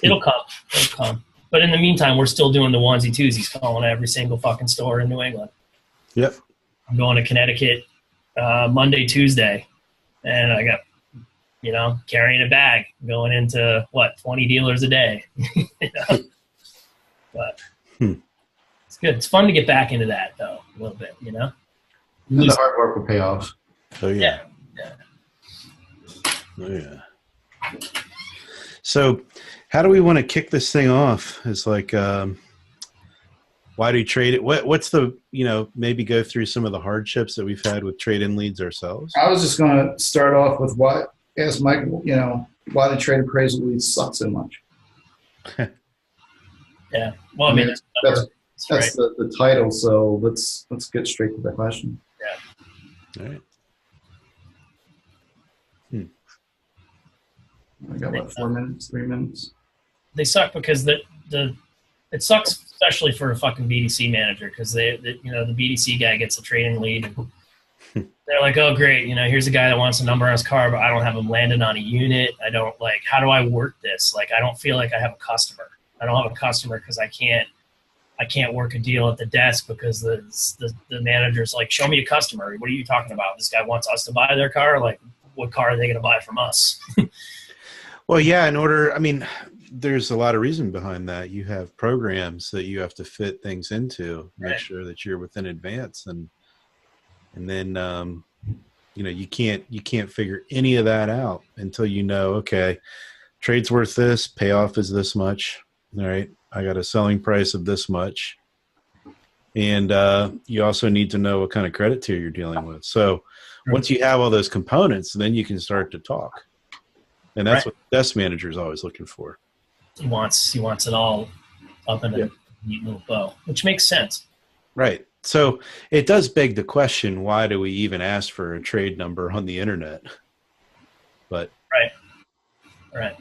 It'll come. It'll come. But in the meantime, we're still doing the onesie twosies, calling every single fucking store in New England. Yep. I'm going to Connecticut Monday, Tuesday, and I got, carrying a bag going into 20 dealers a day. But it's good. It's fun to get back into that though, a little bit. And the hard work will pay off. Oh yeah. Oh yeah. So, how do we want to kick this thing off? It's like, why do you trade it? What's the, maybe go through some of the hardships that we've had with trade-in leads ourselves? I was just going to start off with ask Mike, why the trade appraisal leads suck so much. Yeah. Well, I mean, that's right. the title. So let's get straight to the question. Yeah. All right. I got 4 minutes, 3 minutes. They suck because it sucks especially for a fucking BDC manager because the BDC guy gets a trade-in lead and they're like, oh great, here's a guy that wants a number on his car, but I don't have him landed on a unit. I don't how do I work this? I don't feel like I have a customer. I don't have a customer because I can't work a deal at the desk because the manager's like, show me a customer. What are you talking about? This guy wants us to buy their car? What car are they going to buy from us? Well, yeah, there's a lot of reason behind that. You have programs that you have to fit things into, make sure that you're within advance. And then, you can't figure any of that out until okay, trade's worth this, payoff is this much. All right. I got a selling price of this much. And you also need to know what kind of credit tier you're dealing with. So once you have all those components, then you can start to talk. And that's what the desk manager is always looking for. He wants it all up in a neat little bow, which makes sense. Right. So it does beg the question, why do we even ask for a trade number on the internet? But Right.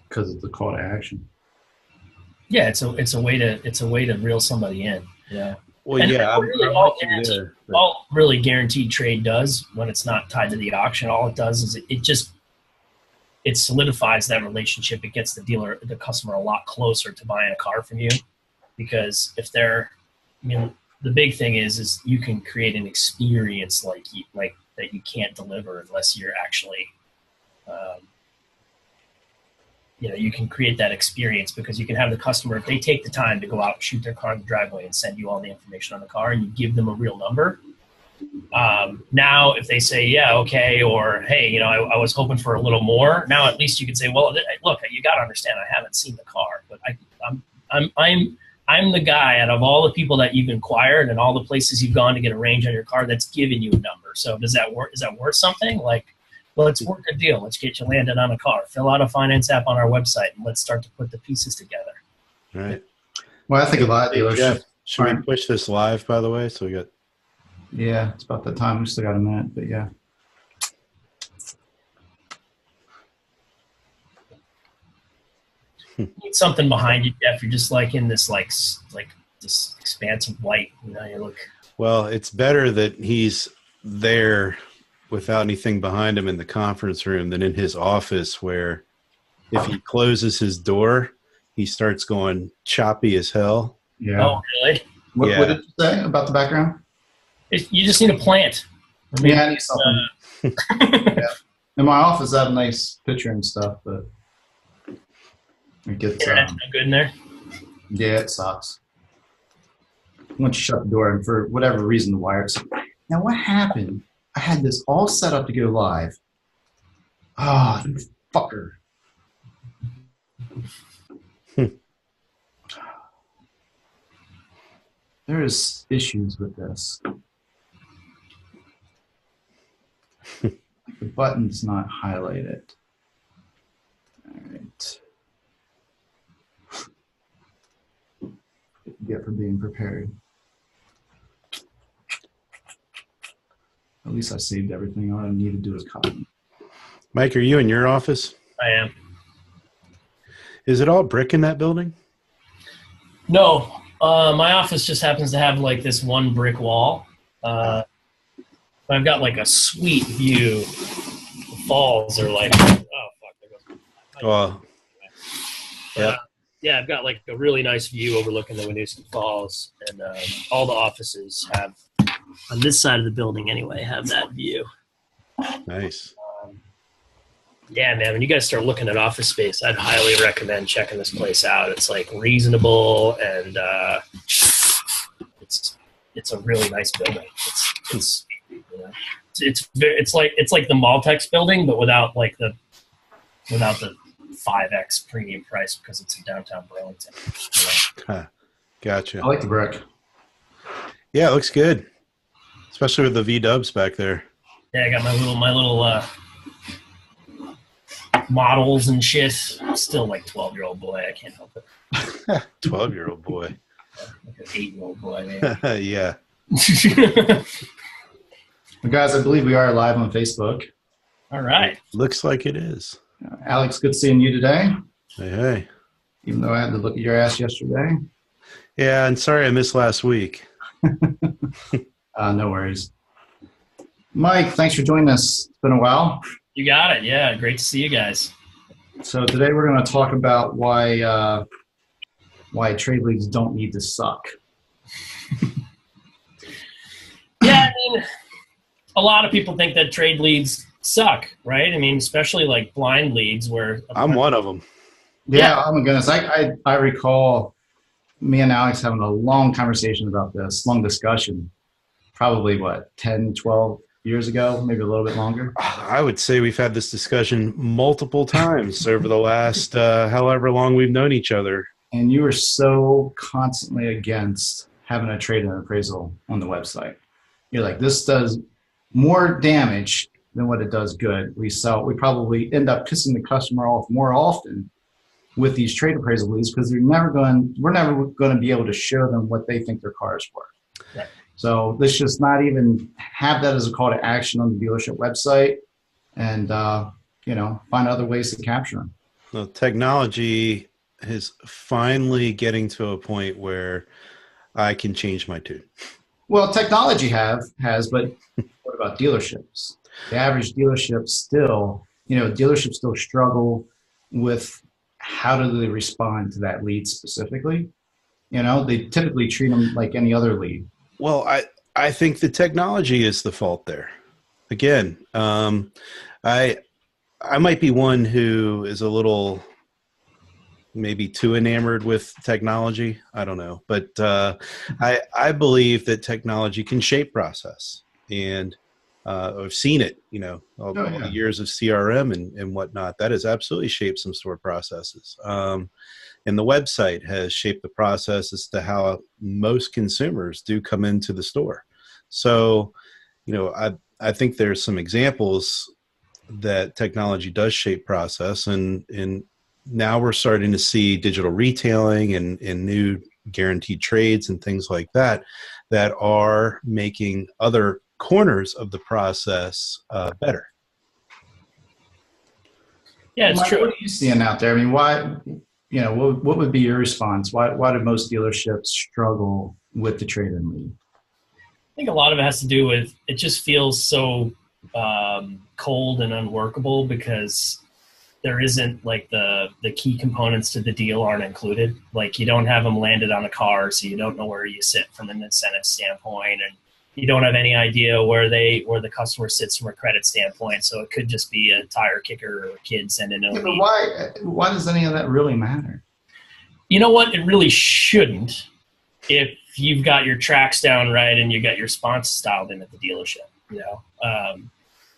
Because it's a call to action. Yeah, it's a way to reel somebody in. Yeah. Well, and yeah, all really guaranteed trade does when it's not tied to the auction, all it does is it solidifies that relationship. It gets the customer a lot closer to buying a car from you, because if they're, the big thing is you can create an experience that you can't deliver unless you're actually, you can create that experience because you can have the customer, if they take the time to go out and shoot their car in the driveway and send you all the information on the car and you give them a real number. Now, if they say, yeah, okay, or, hey, I was hoping for a little more. Now, at least you could say, well, look, you got to understand, I haven't seen the car, but I'm the guy out of all the people that you've inquired and all the places you've gone to get a range on your car that's giving you a number. So does that work? Is that worth something? Well, let's work a deal. Let's get you landed on a car. Fill out a finance app on our website, and let's start to put the pieces together. All right. Well, I think a lot of dealers should we push this live, by the way? So we got. Yeah, it's about that time. We still got a minute, but yeah. Need something behind you, Jeff. You're just in this this expansive light. You look. Well, it's better that he's there without anything behind him in the conference room than in his office, where if he closes his door, he starts going choppy as hell. Yeah. Oh, really? What did you say about the background? You just need a plant. I need something. Yeah. In my office, I have a nice picture and stuff, but it gets no good in there. Yeah, it sucks. Once you shut the door, and for whatever reason, the wires. Now, what happened? I had this all set up to go live. Ah, you fucker. There's issues with this. The button's not highlighted. All right. Get for being prepared. At least I saved everything. All I need to do is copy. Mike, are you in your office? I am. Is it all brick in that building? No. My office just happens to have this one brick wall. But I've got a sweet view. The falls are oh, fuck. There goes. Well, Yeah. Yeah, I've got like a really nice view overlooking the Winooski Falls, and all the offices have, on this side of the building anyway, have that view. Nice. Yeah, man, when you guys start looking at office space, I'd highly recommend checking this place out. It's like reasonable, and it's a really nice building. It's you know, it's like the Maltex building, but without the 5x premium price because it's in downtown Burlington. You know? Huh. Gotcha. I like the brick. Yeah, it looks good, especially with the V-dubs back there. Yeah, I got my little models and shit. I'm still like 12-year-old boy. I can't help it. 12-year-old boy. Like an 8-year-old boy, man. Yeah. Well, guys, I believe we are live on Facebook. All right. Looks like it is. Alex, good seeing you today. Hey. Even though I had to look at your ass yesterday. Yeah, and sorry I missed last week. No worries. Mike, thanks for joining us. It's been a while. You got it. Yeah, great to see you guys. So today we're going to talk about why trade leagues don't need to suck. Yeah, I mean, a lot of people think that trade leagues suck, right? I mean, especially like blind leagues where I'm one of them. Yeah, oh my goodness. I recall me and Alex having a long conversation about this, long discussion, probably 10, 12 years ago, maybe a little bit longer. I would say we've had this discussion multiple times over the last however long we've known each other. And you were so constantly against having a trade and appraisal on the website. You're like, this does more damage than what it does good. We probably end up pissing the customer off more often with these trade appraisal leads because we're never going to be able to show them what they think their car is worth. Right. So let's just not even have that as a call to action on the dealership website, and find other ways to capture them. Well, technology is finally getting to a point where I can change my tune. Well, technology has, but what about dealerships? The average dealership still struggle with how do they respond to that lead specifically. They typically treat them like any other lead. Well, I think the technology is the fault there. Again, I might be one who is a little maybe too enamored with technology. I don't know. But I believe that technology can shape process. And I've seen it, all the years of CRM and whatnot. That has absolutely shaped some store processes. And the website has shaped the process as to how most consumers do come into the store. So, I think there's some examples that technology does shape process, and now we're starting to see digital retailing and new guaranteed trades and things like that are making other corners of the process better. Yeah, it's Mike, true. what are you seeing out there? I mean, why? What would be your response? Why do most dealerships struggle with the trade-in lead? I think a lot of it has to do with it just feels so cold and unworkable because there isn't like the key components to the deal aren't included. Like you don't have them landed on a car, so you don't know where you sit from an incentive standpoint, and you don't have any idea where the customer sits from a credit standpoint. So it could just be a tire kicker or a kid sending a lead. But why does any of that really matter? You know what? It really shouldn't if you've got your tracks down right and you got your response dialed in at the dealership.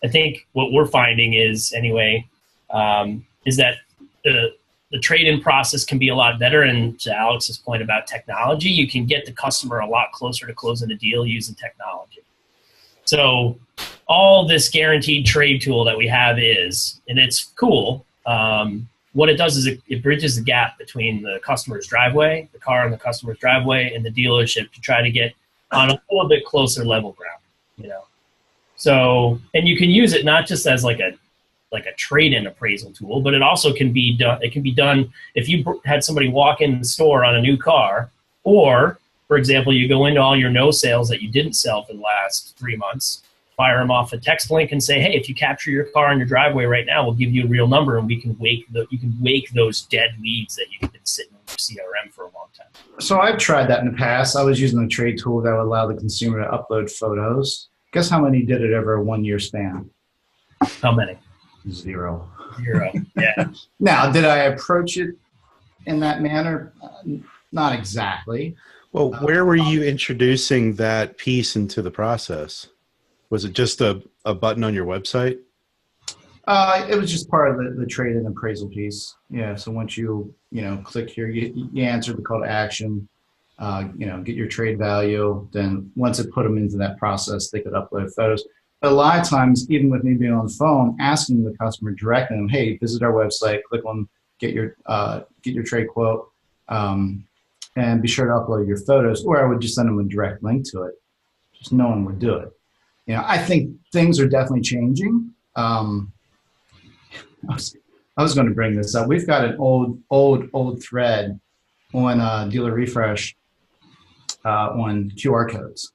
I think what we're finding is is that the trade-in process can be a lot better. And to Alex's point about technology, you can get the customer a lot closer to closing a deal using technology. So all this guaranteed trade tool that we have and it's cool. What it does is it bridges the gap between the customer's driveway, the car in the customer's driveway, and the dealership to try to get on a little bit closer level ground, So, and you can use it not just as like a trade-in appraisal tool, but it also can be done. It can be done if you had somebody walk in the store on a new car, or, for example, you go into all your no sales that you didn't sell for the last 3 months, fire them off a text link and say, hey, if you capture your car in your driveway right now, we'll give you a real number, and we can you can wake those dead leads that you've been sitting in your CRM for a long time. So I've tried that in the past. I was using a trade tool that would allow the consumer to upload photos. Guess how many did it over a 1 year span? How many? 0. 0. Yeah. Now, did I approach it in that manner? Not exactly. Well, where were you introducing that piece into the process? Was it just a button on your website? It was just part of the trade and appraisal piece. Yeah. So once you click here, you answer the call to action, get your trade value. Then once it put them into that process, they could upload photos. But a lot of times, even with me being on the phone, asking the customer, directing them, hey, visit our website, click on get your trade quote, and be sure to upload your photos. Or I would just send them a direct link to it. Just no one would do it. I think things are definitely changing. I was going to bring this up. We've got an old thread on Dealer Refresh on QR codes.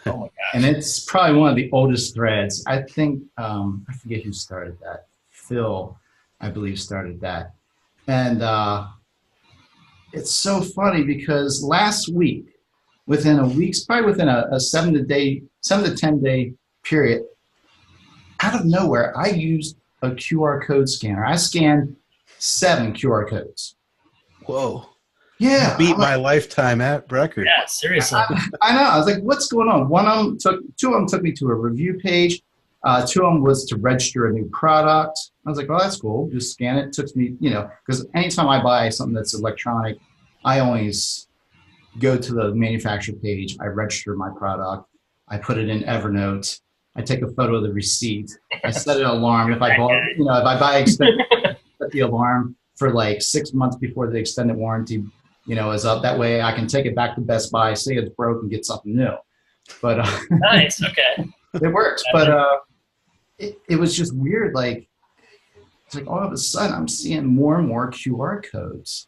Oh my gosh. And it's probably one of the oldest threads. I think, I forget who started that. Phil, I believe, started that. And it's so funny because last week, within a week, probably within a 7 to 10 day period, out of nowhere, I used a QR code scanner. I scanned 7 QR codes. Whoa. Yeah. You beat my lifetime record. Yeah, seriously. I know. I was like, what's going on? Two of them took me to a review page. 2 of them was to register a new product. I was like, well, that's cool. Just scan it. It took me, because anytime I buy something that's electronic, I always go to the manufacturer page. I register my product. I put it in Evernote. I take a photo of the receipt. I set an alarm. If I buy extended, set the alarm for like 6 months before the extended warranty, is up. That way I can take it back to Best Buy, say it's broke, and get something new. But nice. Okay. It works. But it was just weird. Like, it's like all of a sudden I'm seeing more and more QR codes.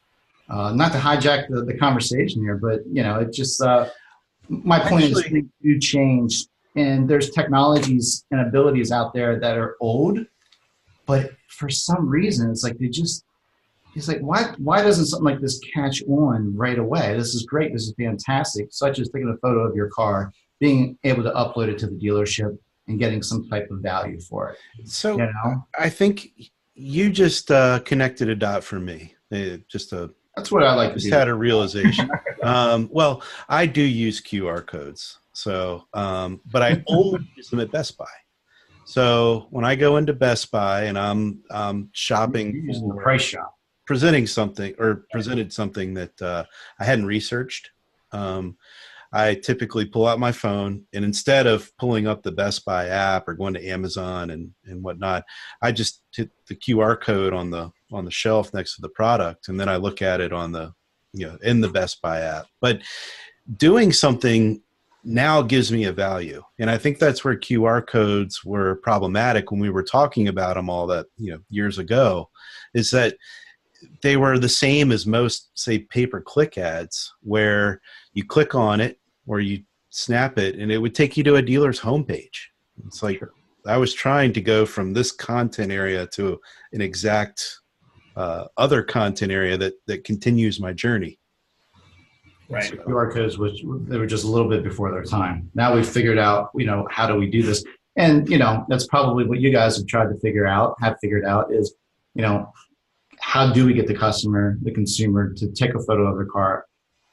Not to hijack the conversation here, but it just my point is things do change, and there's technologies and abilities out there that are old, but for some reason it's like it's like why doesn't something like this catch on right away? This is great. This is fantastic. Such as taking a photo of your car, being able to upload it to the dealership, and getting some type of value for it. So I think you just connected a dot for me. That's what I like to do. Just had a realization. Well, I do use QR codes, so but I only use them at Best Buy. So when I go into Best Buy and I'm shopping using the price shop, presented something that I hadn't researched, I typically pull out my phone, and instead of pulling up the Best Buy app or going to Amazon and whatnot, I just hit the QR code on the shelf next to the product, and then I look at it on the in the Best Buy app. But doing something now gives me a value, and I think that's where QR codes were problematic when we were talking about them all that years ago, is that they were the same as most, say, pay-per-click ads, where you click on it or you snap it and it would take you to a dealer's homepage. It's like I was trying to go from this content area to an exact other content area that continues my journey. Right. So QR codes, they were just a little bit before their time. Now we've figured out, how do we do this? And, that's probably what you guys have figured out is, how do we get the consumer to take a photo of their car,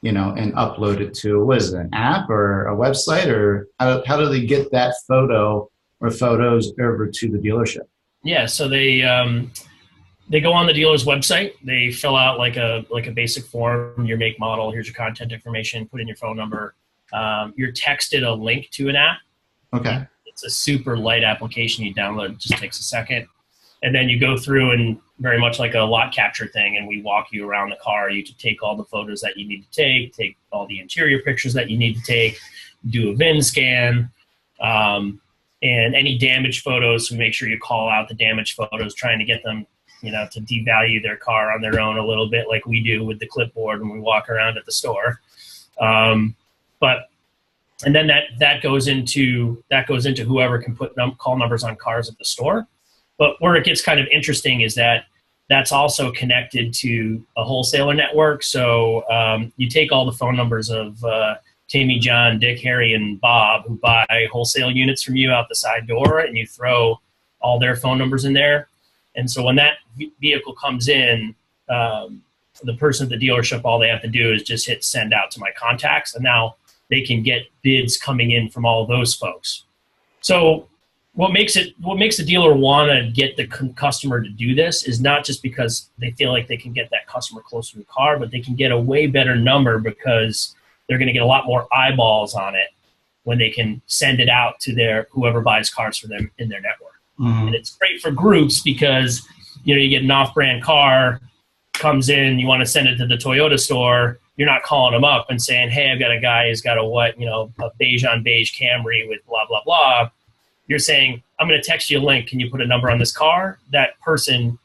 and upload it to, what is it, an app or a website, or how do they get that photo or photos over to the dealership? Yeah, so they go on the dealer's website. They fill out like a basic form, your make, model, here's your contact information, put in your phone number. You're texted a link to an app. Okay. It's a super light application you download. It just takes a second. And then you go through, and very much like a lot capture thing, and we walk you around the car. You can take all the photos that you need to take all the interior pictures that you need to take, do a VIN scan, and any damaged photos. We make sure you call out the damaged photos, trying to get them, to devalue their car on their own a little bit, like we do with the clipboard when we walk around at the store. But And then that goes into whoever can put call numbers on cars at the store. But where it gets kind of interesting is that that's also connected to a wholesaler network. So you take all the phone numbers of Timmy, John, Dick, Harry, and Bob who buy wholesale units from you out the side door, and you throw all their phone numbers in there. And so when that vehicle comes in, the person at the dealership, all they have to do is just hit send out to my contacts, and now they can get bids coming in from all those folks. So what makes the dealer want to get the customer to do this is not just because they feel like they can get that customer closer to the car, but they can get a way better number because they're going to get a lot more eyeballs on it when they can send it out to whoever buys cars for them in their network. Mm-hmm. And it's great for groups because, you get an off-brand car, comes in, you want to send it to the Toyota store, you're not calling them up and saying, hey, I've got a guy who's got a beige on beige Camry with blah, blah, blah. You're saying, I'm going to text you a link. Can you put a number on this car? That person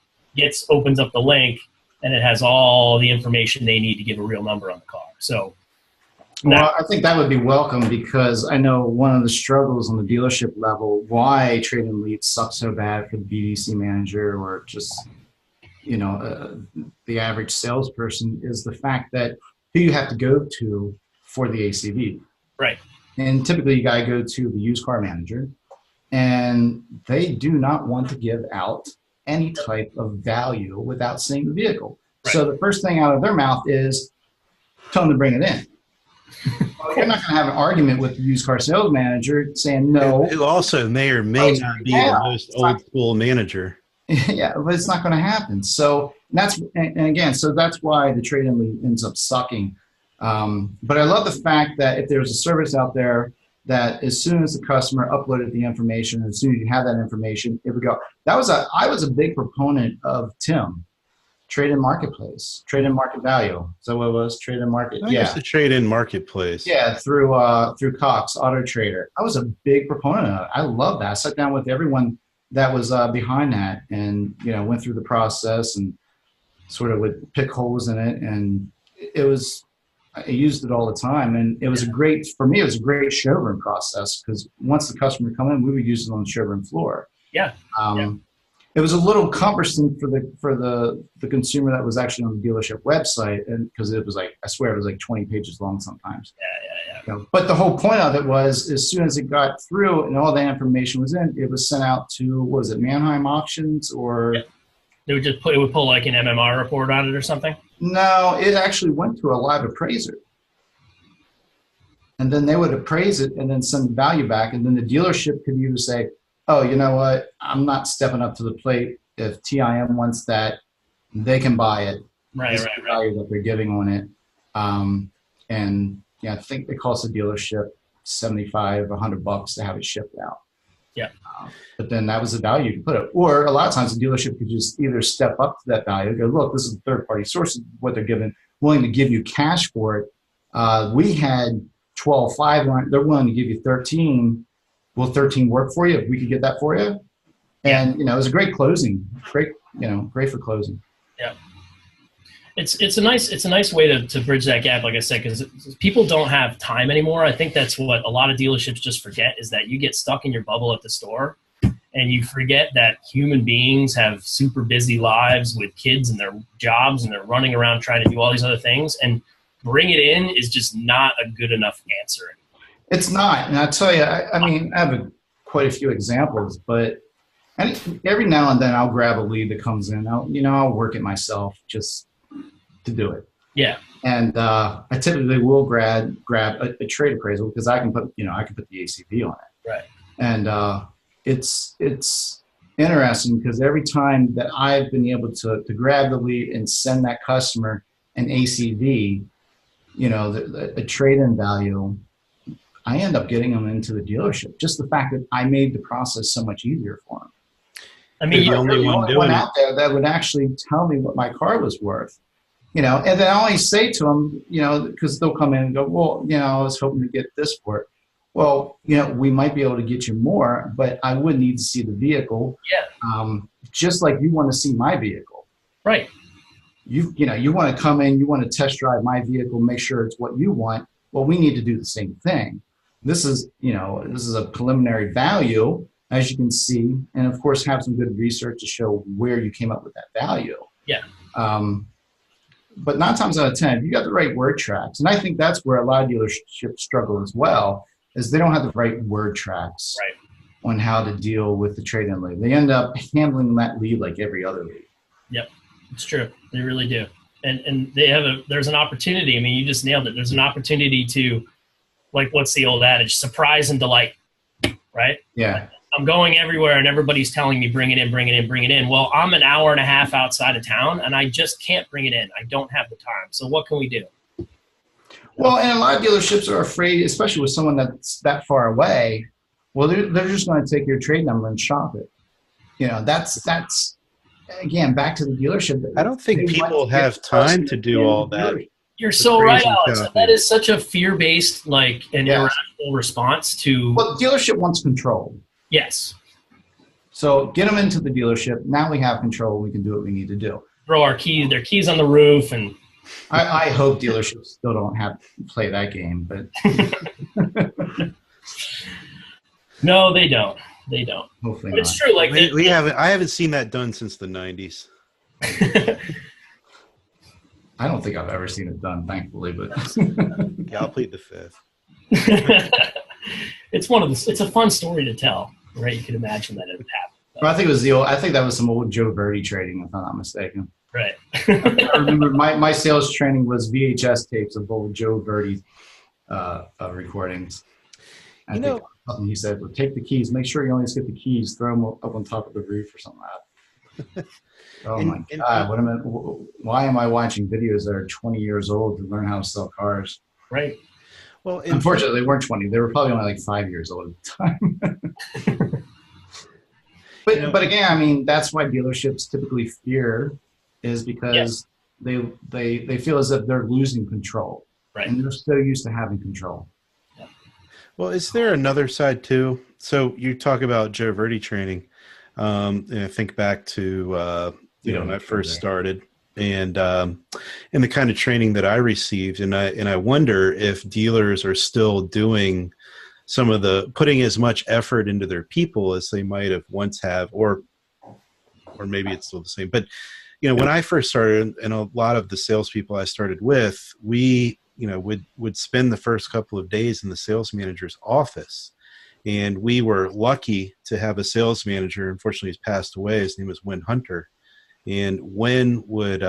opens up the link, and it has all the information they need to give a real number on the car. So, well, I think that would be welcome because I know one of the struggles on the dealership level, why trade-in leads suck so bad for the BDC manager or just, the average salesperson is the fact that who you have to go to for the ACV. Right. And typically you got to go to the used car manager, and they do not want to give out any type of value without seeing the vehicle. Right. So the first thing out of their mouth is tell them to bring it in. Well, you're not going to have an argument with the used car sales manager saying no. Who also may or may not be the most old school manager. Yeah, but it's not going to happen. So that's why the trade-in lead ends up sucking. But I love the fact that if there's a service out there that as soon as the customer uploaded the information, as soon as you have that information, it would go. I was a big proponent of Tim. Trade-in marketplace, trade-in market value. So what was trade-in market? It's the trade-in marketplace. Yeah, through Cox Auto Trader. I was a big proponent of it. I love that. I sat down with everyone that was behind that, and went through the process and sort of would pick holes in it. And I used it all the time, and it was a great showroom process because once the customer would come in, we would use it on the showroom floor. Yeah. It was a little cumbersome for the consumer that was actually on the dealership website, and because it was I swear it was 20 pages long sometimes. Yeah. But the whole point of it was, as soon as it got through and all that information was in, it was sent out to Manheim Auctions or. Yeah. It would pull like an MMR report on it or something. No, it actually went to a live appraiser, and then they would appraise it and then send the value back, and then the dealership could either say, oh, you know what? I'm not stepping up to the plate. If TIM wants that, they can buy it. Right. The value that they're giving on it. And I think it costs the dealership $75, $100 to have it shipped out. Yeah. But then that was the value you could put it. Or a lot of times the dealership could just either step up to that value and go, look, this is a third-party source of what they're willing to give you cash for it. We had 12.5. They're willing to give you 13. Will 13 work for you if we could get that for you? And it was a great closing. Great for closing. Yeah. It's a nice way to bridge that gap, like I said, because people don't have time anymore. I think that's what a lot of dealerships just forget, is that you get stuck in your bubble at the store and you forget that human beings have super busy lives with kids and their jobs, and they're running around trying to do all these other things, and bring it in is just not a good enough answer anymore. It's not, and I tell you, I have quite a few examples, but every now and then I'll grab a lead that comes in. I'll work it myself just to do it. Yeah. And I typically will grab a trade appraisal because I can put the ACV on it. Right. And it's interesting because every time that I've been able to grab the lead and send that customer an ACV, a trade-in value, I end up getting them into the dealership. Just the fact that I made the process so much easier for them. I mean, you're the only one out there that would actually tell me what my car was worth. And then I always say to them, because they'll come in and go, well, I was hoping to get this for it. Well, we might be able to get you more, but I would need to see the vehicle. Yeah. Just like you want to see my vehicle. Right. You want to come in, you want to test drive my vehicle, make sure it's what you want. Well, we need to do the same thing. this is, this is a preliminary value, as you can see, and of course have some good research to show where you came up with that value. Yeah. But 9 times out of 10, if you got the right word tracks, and I think that's where a lot of dealerships struggle as well, is they don't have the right word tracks on how to deal with the trade-in lead. They end up handling that lead like every other lead. Yep, it's true. They really do. And there's an opportunity. I mean, you just nailed it. There's an opportunity to, like, what's the old adage? Surprise and delight, right? Yeah. I'm going everywhere and everybody's telling me, bring it in, bring it in, bring it in. Well, I'm an hour and a half outside of town and I just can't bring it in. I don't have the time. So what can we do? Well, and a lot of dealerships are afraid, especially with someone that's that far away. Well, they're just going to take your trade number and shop it. That's again, back to the dealership. I don't think people have time to do all that. You're so right, Alex. That is such a fear-based, and irrational response to. Well, the dealership wants control. Yes. So get them into the dealership. Now we have control. We can do what we need to do. Throw their keys on the roof, and. I hope dealerships still don't have to play that game, but. No, they don't. They don't. Hopefully but it's true. We haven't. I haven't seen that done since the 90s. I don't think I've ever seen it done, thankfully, but. Yeah, I'll plead the fifth. It's a fun story to tell, right? You can imagine that it would happen. Well, I think that was some old Joe Verdi trading, if I'm not mistaken. Right. I remember my sales training was VHS tapes of old Joe Verdi recordings. I think he said, well, take the keys, make sure you only get the keys, throw them up on top of the roof or something like that. Oh my God! Why am I watching videos that are 20 years old to learn how to sell cars? Right. Well, unfortunately, they weren't 20. They were probably only like 5 years old at the time. But again, I mean, that's why dealerships typically fear, is because they feel as if they're losing control, right? And they're so used to having control. Yeah. Well, is there another side too? So you talk about Joe Verdi training, and I think back to when I first started, and the kind of training that I received, and I wonder if dealers are still doing some of putting as much effort into their people as they might have once have, or maybe it's still the same. But when I first started, and a lot of the salespeople I started with, we would spend the first couple of days in the sales manager's office. And we were lucky to have a sales manager. Unfortunately, he's passed away. His name was Win Hunter. And Win would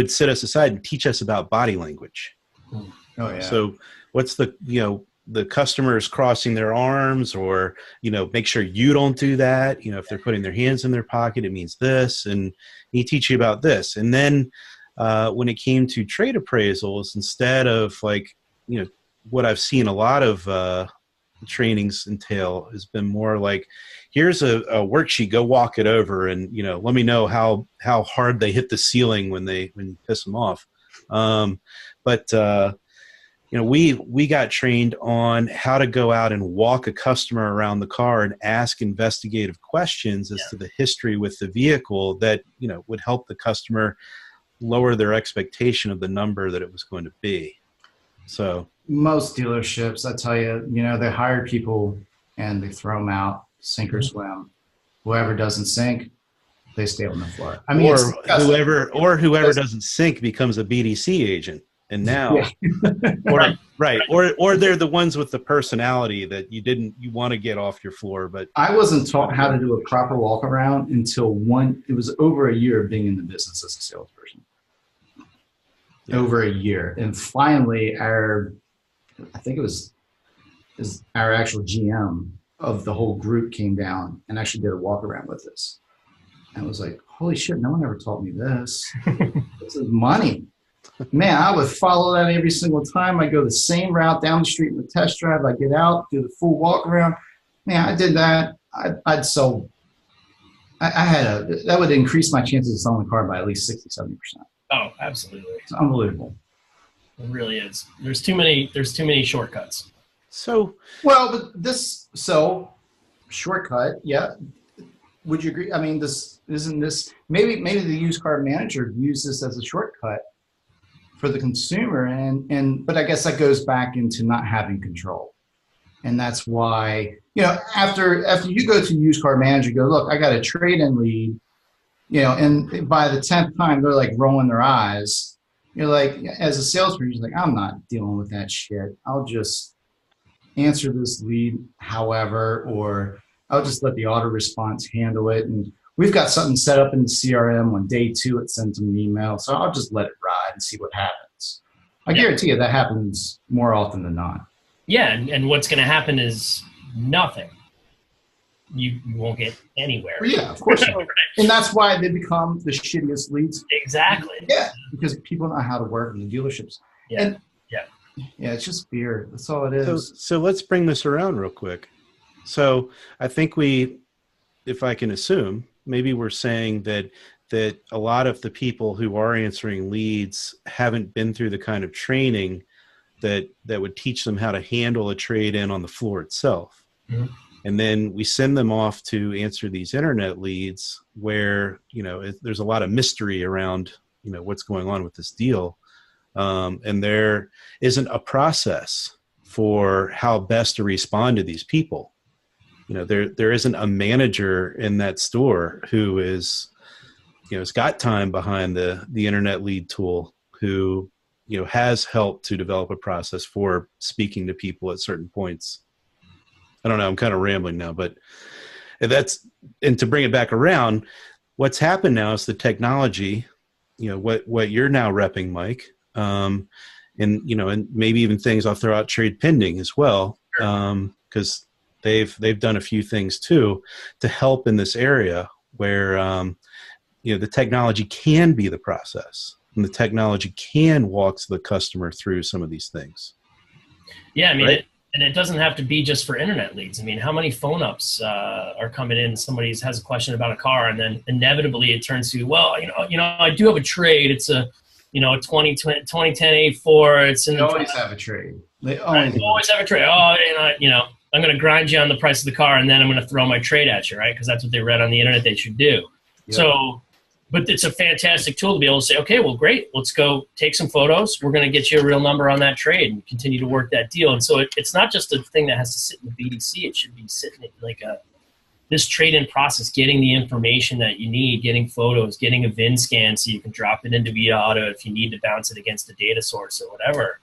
sit us aside and teach us about body language. Oh, yeah. So what's the customers crossing their arms, or, make sure you don't do that. If they're putting their hands in their pocket, it means this. And he teach you about this. And then when it came to trade appraisals, instead of what I've seen a lot of trainings entail, has been more like, here's a worksheet, go walk it over, and let me know how hard they hit the ceiling when you piss them off. We got trained on how to go out and walk a customer around the car and ask investigative questions as to the history with the vehicle that would help the customer lower their expectation of the number that it was going to be. So most dealerships, I tell you, they hire people and they throw them out, sink or swim. Whoever doesn't sink, they stay on the floor. I mean, whoever doesn't sink becomes a BDC agent. And now, or they're the ones with the personality that you want to get off your floor. But I wasn't taught how to do a proper walk around until it was over a year of being in the business as a salesperson. Yeah. Over a year. And finally, I think it was our actual GM of the whole group came down and actually did a walk around with us. And I was like, holy shit, no one ever taught me this. This is money. Man, I would follow that every single time. I go the same route down the street in the test drive. I get out, do the full walk around. Man, I did that. I'd sell. That would increase my chances of selling the car by at least 60, 70%. Oh, absolutely. It's unbelievable. It really is. There's too many shortcuts. So shortcut, yeah. Would you agree? I mean, maybe the used car manager views this as a shortcut for the consumer. But I guess that goes back into not having control. And that's why, after you go to used car manager, go, look, I got a trade-in lead, and by the 10th time, they're like rolling their eyes. You're like, as a salesperson, you're like, I'm not dealing with that shit. I'll just answer this lead however, or I'll just let the auto response handle it. And we've got something set up in the CRM. On day 2, it sends them an email. So I'll just let it ride and see what happens. I guarantee you that happens more often than not. Yeah, and what's going to happen is nothing. You won't get anywhere. Yeah, of course not. And that's why they become the shittiest leads. Exactly. Yeah, because people know how to work in the dealerships. Yeah. And yeah, it's just fear. That's all it is. So let's bring this around real quick. So I think if I can assume, maybe we're saying that a lot of the people who are answering leads haven't been through the kind of training that would teach them how to handle a trade-in on the floor itself. Mm-hmm. And then we send them off to answer these internet leads where, there's a lot of mystery around, what's going on with this deal. And there isn't a process for how best to respond to these people. There isn't a manager in that store who is, has got time behind the internet lead tool who, has helped to develop a process for speaking to people at certain points. I don't know, I'm kind of rambling now, but and to bring it back around, what's happened now is the technology, what you're now repping, Mike, and maybe even things I'll throw out trade pending as well, because they've done a few things too to help in this area where the technology can be the process and the technology can walk the customer through some of these things. Yeah, I mean, right? And it doesn't have to be just for internet leads. I mean, how many phone ups are coming in? Somebody has a question about a car, and then inevitably it turns to, well, I do have a trade. It's a 2010 A4. It's they always have a trade. They always have a trade. Oh, I'm going to grind you on the price of the car, and then I'm going to throw my trade at you, right? Because that's what they read on the internet they should do. Yep. So, but it's a fantastic tool to be able to say, okay, well, great. Let's go take some photos. We're going to get you a real number on that trade and continue to work that deal. And so it's not just a thing that has to sit in the BDC. It should be sitting in like this trade-in process, getting the information that you need, getting photos, getting a VIN scan so you can drop it into Via Auto if you need to bounce it against a data source or whatever.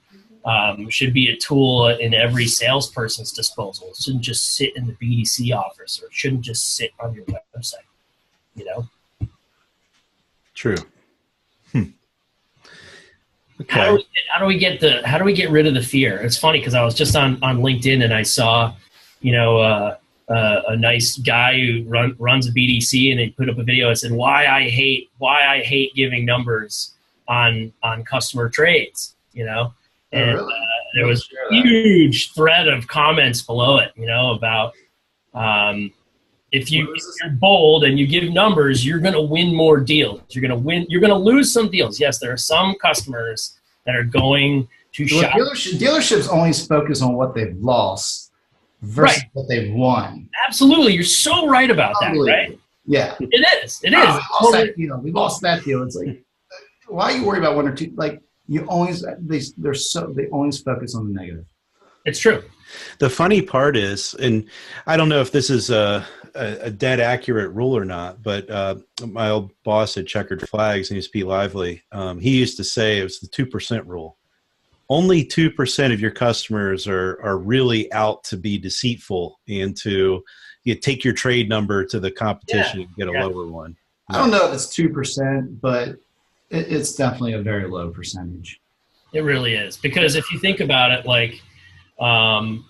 Should be a tool in every salesperson's disposal. It shouldn't just sit in the BDC office, or it shouldn't just sit on your website, True. Okay. How do we get rid of the fear? It's funny because I was just on LinkedIn and I saw, a nice guy who runs a BDC, and they put up a video that said why I hate giving numbers on customer trades, And really? There was a huge thread of comments below it, about if you're bold and you give numbers, you're going to win more deals. You're going to lose some deals. Yes, there are some customers that are going to shop. Dealerships only focus on what they've lost versus what they've won. Absolutely. You're so right about that, right? Yeah. It is. We lost that deal. It's like, why are you worried about one or two? Like, they always focus on the negative. It's true. The funny part is, and I don't know if this is a dead accurate rule or not, but my old boss at Checkered Flags, and used to be Lively, he used to say it was the 2% rule. Only 2% of your customers are really out to be deceitful and to take your trade number to the competition and get a lower one. I don't know if it's 2%, but it's definitely a very low percentage. It really is, because if you think about it, like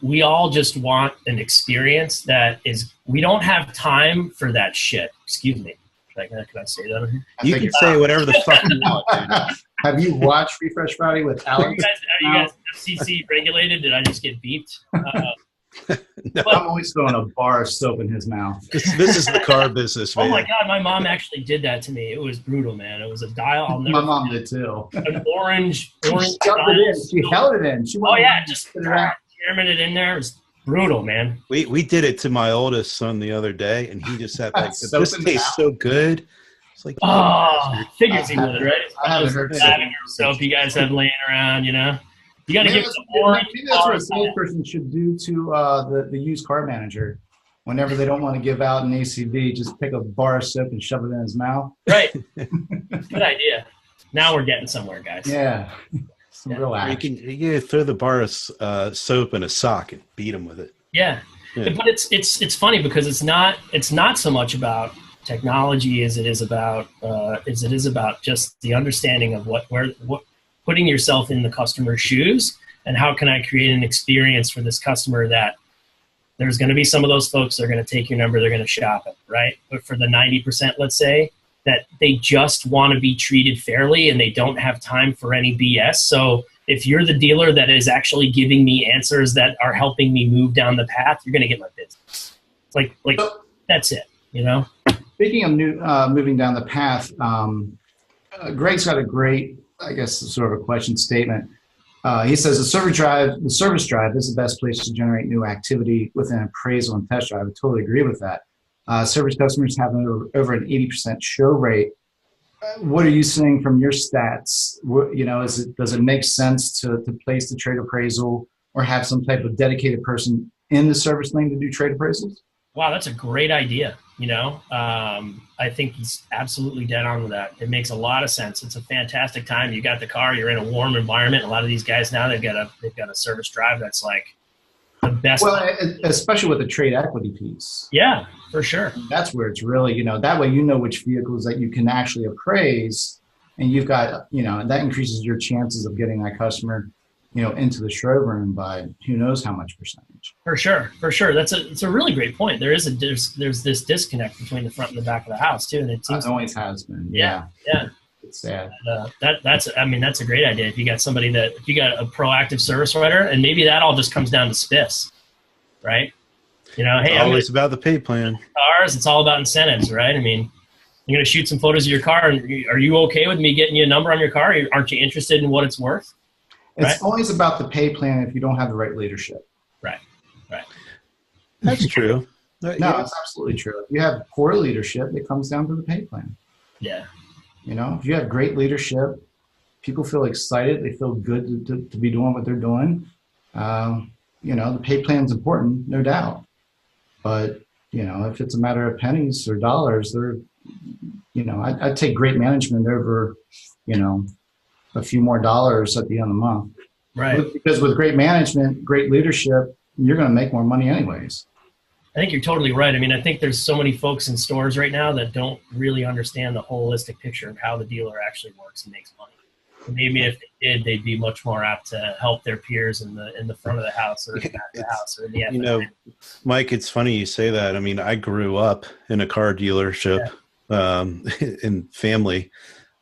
we all just want an experience that is. We don't have time for that shit. Excuse me. Can I say that? You can say whatever the fuck you want. Dude. Have you watched Refresh Friday with Alex? Are you guys FCC regulated? Did I just get beeped? No. I'm always throwing a bar of soap in his mouth. This is the car business, man. Oh my God, my mom actually did that to me. It was brutal, man. It was a dial. My mom did too. An orange. She held it in. Just jamming it in there. It was brutal, man. We did it to my oldest son the other day, and he just had like, this tastes so good. It's like, figures he would, right? I haven't heard Lavender soap you guys have laying around, you know. You got to give some more. Maybe that's what a salesperson should do to the used car manager. Whenever they don't want to give out an ACV, just pick a bar of soap and shove it in his mouth. Right. Good idea. Now we're getting somewhere, guys. Yeah. Some real action. You can throw the bar of soap in a sock and beat him with it. Yeah. But it's funny because it's not so much about technology as it is about just the understanding of what putting yourself in the customer's shoes and how can I create an experience for this customer that there's going to be some of those folks that are going to take your number, they're going to shop it, right? But for the 90%, let's say, that they just want to be treated fairly and they don't have time for any BS. So if you're the dealer that is actually giving me answers that are helping me move down the path, you're going to get my business. Like that's it, you know? Speaking of moving down the path, Greg's got a great, I guess, sort of a question statement. He says the service drive is the best place to generate new activity with an appraisal and test drive. I totally agree with that. Service customers have over an 80% show rate. What are you seeing from your stats? Does it make sense to place the trade appraisal or have some type of dedicated person in the service lane to do trade appraisals? Wow, that's a great idea. I think he's absolutely dead on with that. It makes a lot of sense. It's a fantastic time. You got the car, you're in a warm environment. A lot of these guys now, they've got a service drive that's like the best. Well, especially with the trade equity piece. Yeah, for sure. That's where it's really, that way which vehicles that you can actually appraise, and you've got, that increases your chances of getting that customer into the showroom by who knows how much percentage. For sure. It's a really great point. There's this disconnect between the front and the back of the house too, and it seems always has been. Yeah. It's sad. That's a great idea. If you got if you got a proactive service writer, and maybe that all just comes down to spiffs, right? Hey, it's always about the pay plan. Cars, it's all about incentives, right? I mean, you're going to shoot some photos of your car, and are you okay with me getting you a number on your car? Aren't you interested in what it's worth? It's always about the pay plan if you don't have the right leadership. Right. That's true. No, it's absolutely true. If you have poor leadership, it comes down to the pay plan. Yeah. If you have great leadership, people feel excited. They feel good to be doing what they're doing. The pay plan's important, no doubt. But, if it's a matter of pennies or dollars, I'd take great management over, a few more dollars at the end of the month. Right. Because with great management, great leadership, you're going to make more money anyways. I think you're totally right. I mean, I think there's so many folks in stores right now that don't really understand the holistic picture of how the dealer actually works and makes money. And maybe if they did, they'd be much more apt to help their peers in the front of the house or in the back of the house or in the F&I. Mike, it's funny you say that. I mean, I grew up in a car dealership in family.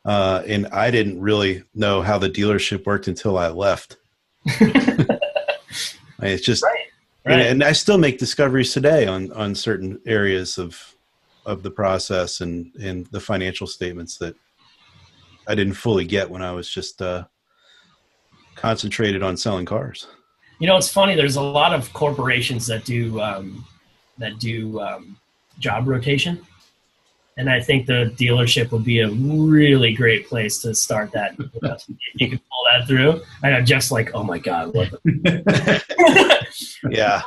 And I didn't really know how the dealership worked until I left. It's just, right. And I still make discoveries today on certain areas of the process and the financial statements that I didn't fully get when I was just concentrated on selling cars. It's funny. There's a lot of corporations that do job rotation. And I think the dealership would be a really great place to start that. If you can pull that through. I know Jeff's like, oh my God, what the Yeah.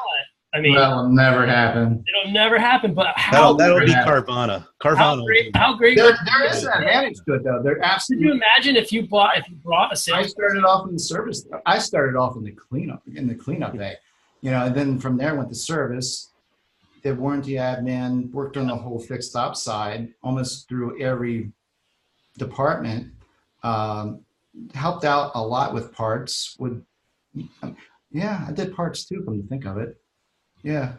I mean, that'll never happen. It'll never happen, but how that'll be Carvana. How great there is an advantage to it though. There absolutely. Could you imagine if you brought a sales? I started off in the service. I started off in the cleanup day. And then from there went to service. Did warranty admin, worked on the whole fixed op side, almost through every department. Helped out a lot with parts. I did parts too, come to think of it. Yeah,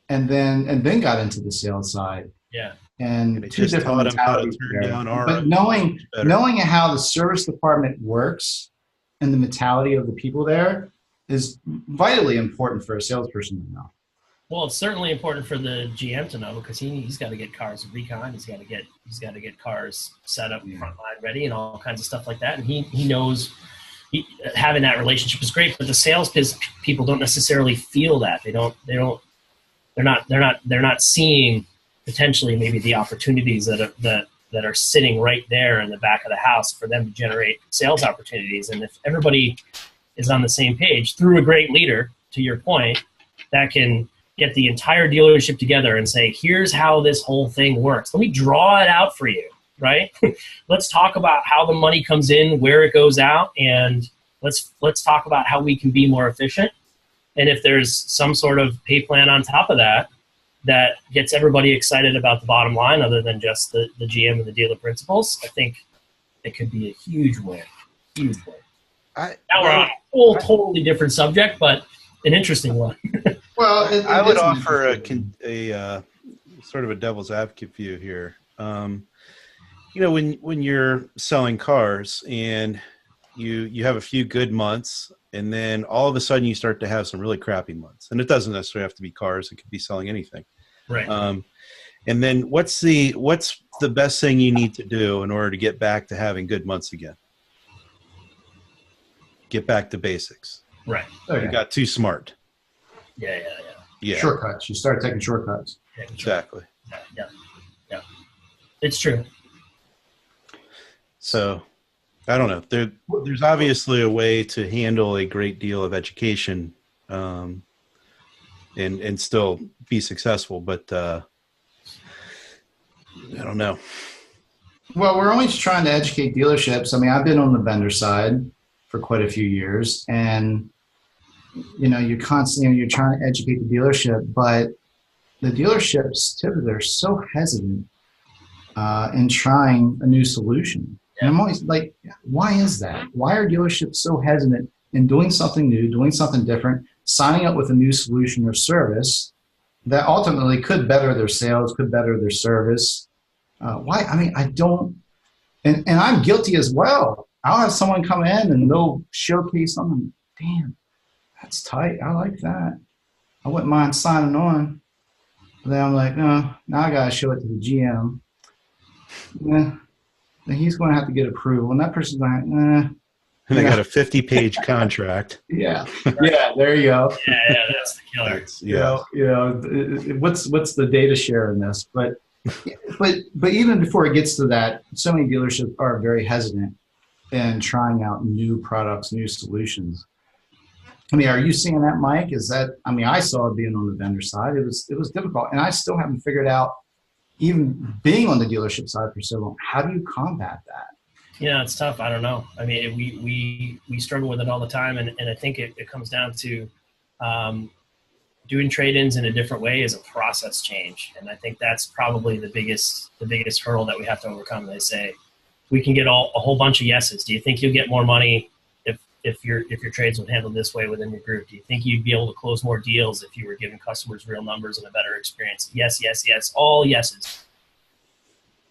and then got into the sales side. Yeah, and two different mentalities there. But knowing how the service department works and the mentality of the people there is vitally important for a salesperson to know. Well, it's certainly important for the GM to know because he's got to get cars recon. He's got to get cars set up, front line ready, and all kinds of stuff like that. And he knows having that relationship is great. But the sales people don't necessarily feel that. They're not seeing potentially maybe the opportunities that that are sitting right there in the back of the house for them to generate sales opportunities. And if everybody is on the same page through a great leader, to your point, that can get the entire dealership together and say, here's how this whole thing works. Let me draw it out for you, right? Let's talk about how the money comes in, where it goes out, and let's talk about how we can be more efficient. And if there's some sort of pay plan on top of that, that gets everybody excited about the bottom line other than just the GM and the dealer principals, I think it could be a huge win. Huge win. Now we're on a whole totally different subject, but an interesting one. Well, I would offer a sort of a devil's advocate view here. You know, when you're selling cars and you have a few good months, and then all of a sudden you start to have some really crappy months, and it doesn't necessarily have to be cars; it could be selling anything. Right. And then what's the best thing you need to do in order to get back to having good months again? Get back to basics. Right. Okay. You got too smart. Yeah. Shortcuts. You start taking shortcuts. Exactly. Yeah. It's true. So, I don't know. There's obviously a way to handle a great deal of education, and still be successful. But I don't know. Well, we're always trying to educate dealerships. I mean, I've been on the vendor side for quite a few years, and you're constantly you're trying to educate the dealership, but the dealerships typically are so hesitant in trying a new solution. And I'm always like, why is that? Why are dealerships so hesitant in doing something new, doing something different, signing up with a new solution or service that ultimately could better their sales, could better their service? Why? I mean, I don't, and I'm guilty as well. I'll have someone come in and they'll showcase something. Damn, that's tight. I like that. I wouldn't mind signing on. But then I'm like, no, now I got to show it to the GM. Yeah. Then he's going to have to get approval. And that person's like, And they got a 50-page contract. Yeah. Yeah, there you go. Yeah, that's the killer. What's the data share in this? But even before it gets to that, so many dealerships are very hesitant in trying out new products, new solutions. I mean, are you seeing that, Mike? I saw it being on the vendor side. It was difficult, and I still haven't figured out, even being on the dealership side for so long, how do you combat that? Yeah, it's tough. I don't know. I mean, we struggle with it all the time, and I think it comes down to doing trade-ins in a different way is a process change, and I think that's probably the biggest hurdle that we have to overcome. They say we can get a whole bunch of yeses. Do you think you'll get more money if your trades would handle this way within your group? Do you think you'd be able to close more deals if you were giving customers real numbers and a better experience? Yes, all yeses.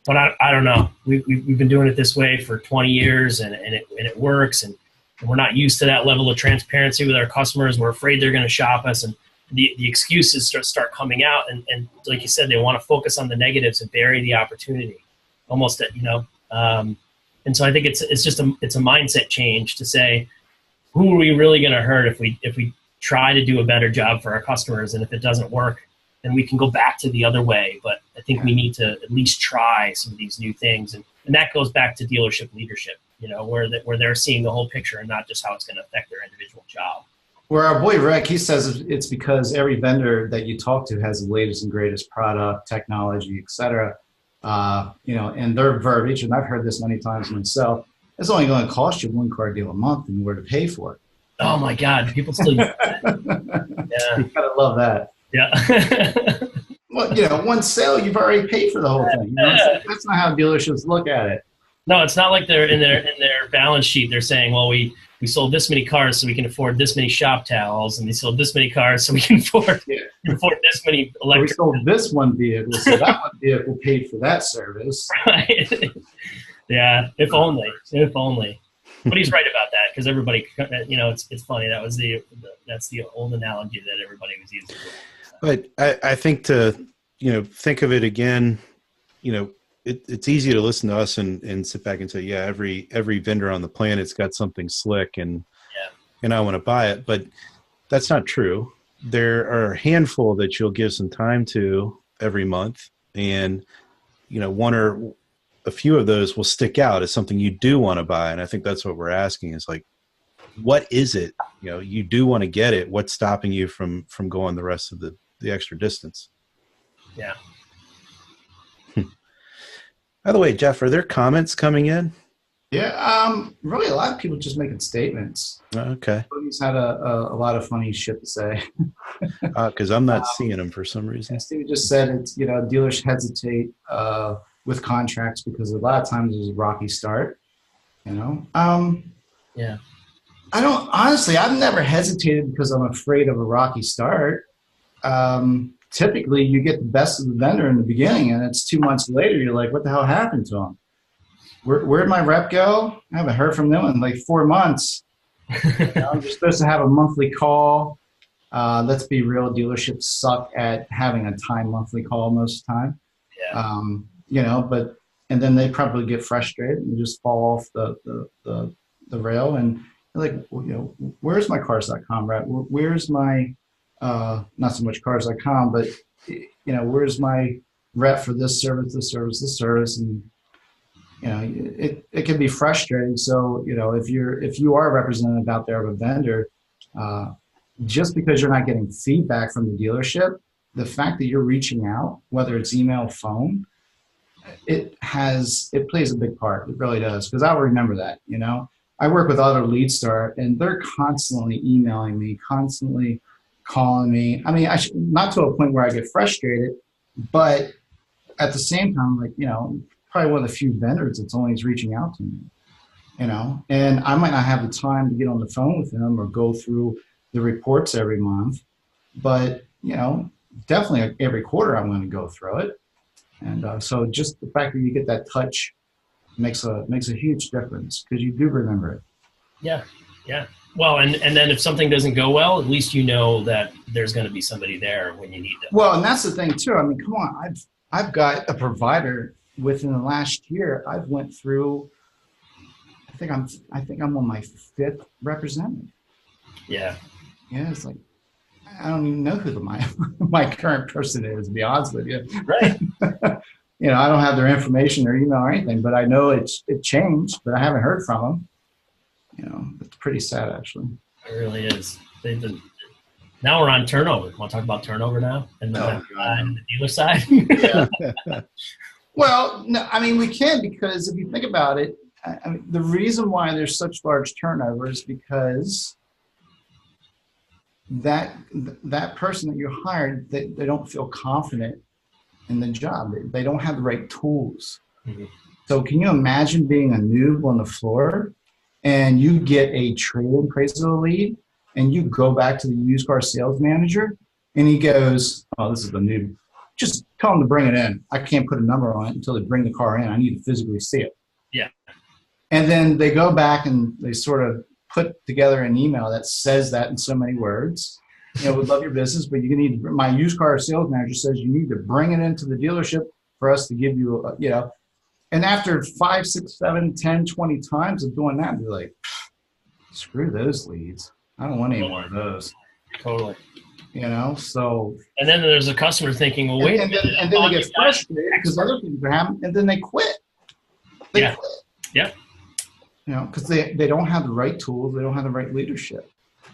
But I don't know. We've been doing it this way for 20 years, and it works, and we're not used to that level of transparency with our customers. We're afraid they're going to shop us, and the excuses start coming out, and like you said, they want to focus on the negatives and bury the opportunity, almost at and so I think it's a mindset change to say, who are we really going to hurt if we try to do a better job for our customers, and if it doesn't work, then we can go back to the other way. But I think we need to at least try some of these new things, and that goes back to dealership leadership, where they're seeing the whole picture and not just how it's going to affect their individual job. Where our boy Rick, he says it's because every vendor that you talk to has the latest and greatest product, technology, et cetera. And their verbiage, and I've heard this many times myself, it's only going to cost you one car deal a month and where to pay for it. Oh my God, people still use that. Yeah. You gotta love that. Yeah. Well, one sale, you've already paid for the whole thing. That's not how dealerships look at it. No, it's not like they're in their balance sheet. They're saying, well, we sold this many cars so we can afford this many shop towels, and we sold this many cars so we can afford this many electric. We sold this one vehicle, so that one vehicle paid for that service. Right. Yeah, if only. But he's right about that, because everybody, it's funny. That's the old analogy that everybody was using. But I think to think of it again, it's easy to listen to us and sit back and say, yeah, every vendor on the planet's got something slick and I want to buy it. But that's not true. There are a handful that you'll give some time to every month, and one or a few of those will stick out as something you do want to buy. And I think that's what we're asking is like, what is it? You know, you do want to get it. What's stopping you from going the rest of the extra distance? Yeah. By the way, Jeff, are there comments coming in? Yeah, really a lot of people just making statements. Okay. He's had a lot of funny shit to say. Because I'm not seeing them for some reason. Steve just said it's, you know, dealers hesitate with contracts because a lot of times there's a rocky start, you know. Yeah. I don't, honestly, I've never hesitated because I'm afraid of a rocky start. Typically you get the best of the vendor in the beginning and it's 2 months later, you're like, what the hell happened to him? Where'd my rep go? I haven't heard from them in like 4 months. You know, you're supposed to have a monthly call. Let's be real, dealerships suck at having a time monthly call most of the time. Yeah. You know, and then they probably get frustrated and just fall off the rail and they're like, well, you know, where's my cars.com rep? Where's my, not so much cars.com, but you know, where's my rep for this service, this service, this service? And you know, it can be frustrating. So, you know, if you are a representative out there of a vendor, just because you're not getting feedback from the dealership, the fact that you're reaching out, whether it's email, phone, it plays a big part. It really does. Because I'll remember that, you know. I work with other LeadStar and they're constantly emailing me, constantly calling me. I mean, not to a point where I get frustrated, but at the same time, like, you know, probably one of the few vendors that's always reaching out to me, you know, and I might not have the time to get on the phone with them or go through the reports every month, but, you know, definitely every quarter I'm going to go through it. And so just the fact that you get that touch makes a huge difference because you do remember it. Yeah. Yeah. Well, and then if something doesn't go well, at least you know that there's going to be somebody there when you need them. Well, and that's the thing too. I mean, come on, I've got a provider within the last year. I've went through, I think I'm on my 5th representative. Yeah. Yeah. It's like, I don't even know who my current person is, to be honest with you. Right. You know, I don't have their information or email or anything, but I know it changed, but I haven't heard from them. You know, it's pretty sad, actually. It really is. Now we're on turnover. Want to talk about turnover now? And the dealer side? Yeah. Well, no, I mean, we can, because if you think about it, I mean, the reason why there's such large turnover is because that person that you hired, they don't feel confident in the job. They don't have the right tools. Mm-hmm. So can you imagine being a noob on the floor and you get a trade-in appraisal lead and you go back to the used car sales manager and he goes, oh, this is the noob. Just tell them to bring it in. I can't put a number on it until they bring the car in. I need to physically see it. Yeah. And then they go back and they sort of put together an email that says that in so many words. You know, we love your business, but you need to, my used car sales manager says you need to bring it into the dealership for us to give you, you know. And after 5, 6, 7, 10, 20 times of doing that, you're like, screw those leads. I don't want any more of those. Totally. You know, so. And then there's a customer thinking, well, wait. And then they get frustrated because other things are happening, and then they quit. They quit. Yeah. You know, because they don't have the right tools. They don't have the right leadership.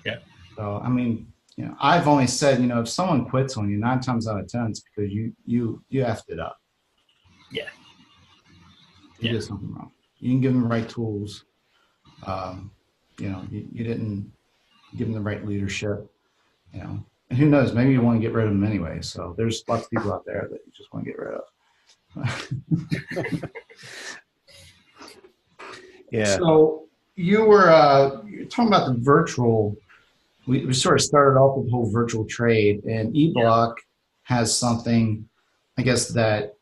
Yeah. So, I mean, you know, I've only said, you know, if someone quits on you, 9 times out of 10, it's because you effed it up. Yeah. You did something wrong. You didn't give them the right tools. You know, you didn't give them the right leadership. You know, and who knows? Maybe you want to get rid of them anyway. So there's lots of people out there that you just want to get rid of. Yeah. So you were you're talking about the virtual. We sort of started off with the whole virtual trade, and eBlock has something, I guess, that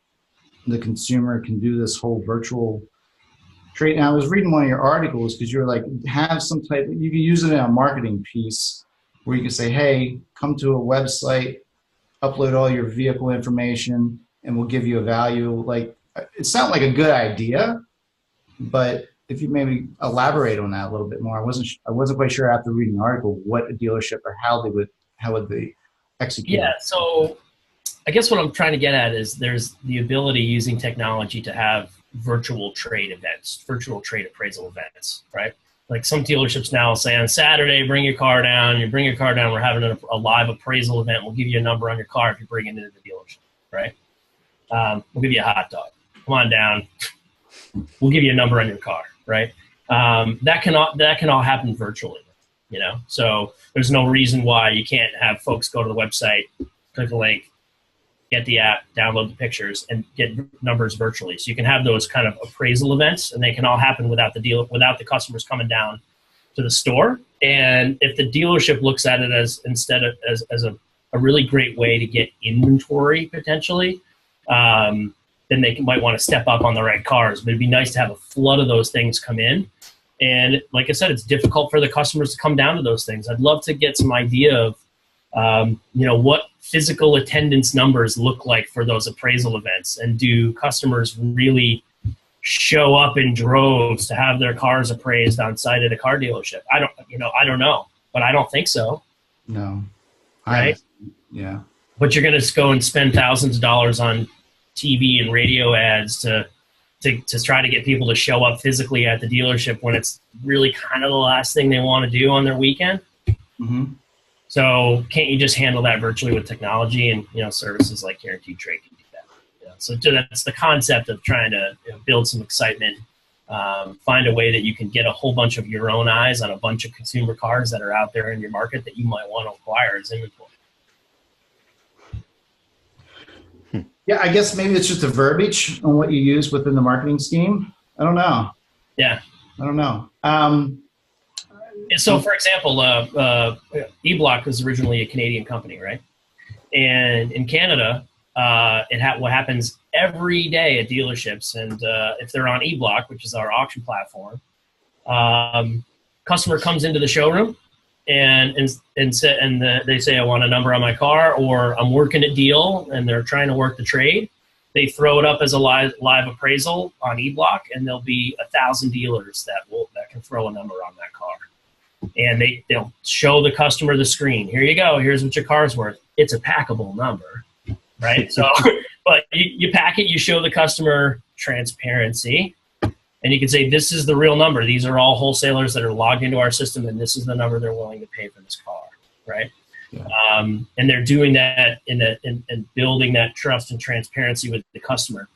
the consumer can do this whole virtual trade. And I was reading one of your articles because you're like, have some type, you can use it in a marketing piece where you can say, hey, come to a website, upload all your vehicle information, and we'll give you a value. Like, it sounded like a good idea, but if you maybe elaborate on that a little bit more. I wasn't quite sure after reading the article what a dealership or how would they execute. Yeah, so I guess what I'm trying to get at is there's the ability using technology to have virtual trade events, virtual trade appraisal events, right? Like some dealerships now will say on Saturday, bring your car down. You bring your car down. We're having a live appraisal event. We'll give you a number on your car if you bring it into the dealership, right? We'll give you a hot dog. Come on down. We'll give you a number on your car, right? That can all happen virtually, you know. So there's no reason why you can't have folks go to the website, click a link, get the app, download the pictures, and get numbers virtually. So you can have those kind of appraisal events, and they can all happen without the customers coming down to the store. And if the dealership looks at it as a really great way to get inventory potentially, then they might want to step up on the right cars. But it'd be nice to have a flood of those things come in. And like I said, it's difficult for the customers to come down to those things. I'd love to get some idea of what physical attendance numbers look like for those appraisal events, and do customers really show up in droves to have their cars appraised on site at a car dealership? I don't know, but I don't think so. No. Right? Yeah. But you're going to go and spend thousands of dollars on TV and radio ads to try to get people to show up physically at the dealership when it's really kind of the last thing they want to do on their weekend. Mm-hmm. So can't you just handle that virtually with technology? And, services like Guaranteed Trade can do that. So that's the concept of trying to build some excitement, find a way that you can get a whole bunch of your own eyes on a bunch of consumer cars that are out there in your market that you might want to acquire as inventory. Yeah, I guess maybe it's just a verbiage on what you use within the marketing scheme. I don't know. Yeah. I don't know. So, for example, eBlock was originally a Canadian company, right? And in Canada, what happens every day at dealerships, and if they're on eBlock, which is our auction platform, customer comes into the showroom and they say, I want a number on my car, or I'm working a deal, and they're trying to work the trade. They throw it up as a live appraisal on eBlock, and there'll be 1,000 dealers that can throw a number on that car. And they'll show the customer the screen. Here you go. Here's what your car's worth. It's a packable number, right? So, but you pack it, you show the customer transparency, and you can say, this is the real number. These are all wholesalers that are logged into our system, and this is the number they're willing to pay for this car, right? Yeah. And they're doing that in building that trust and transparency with the customer.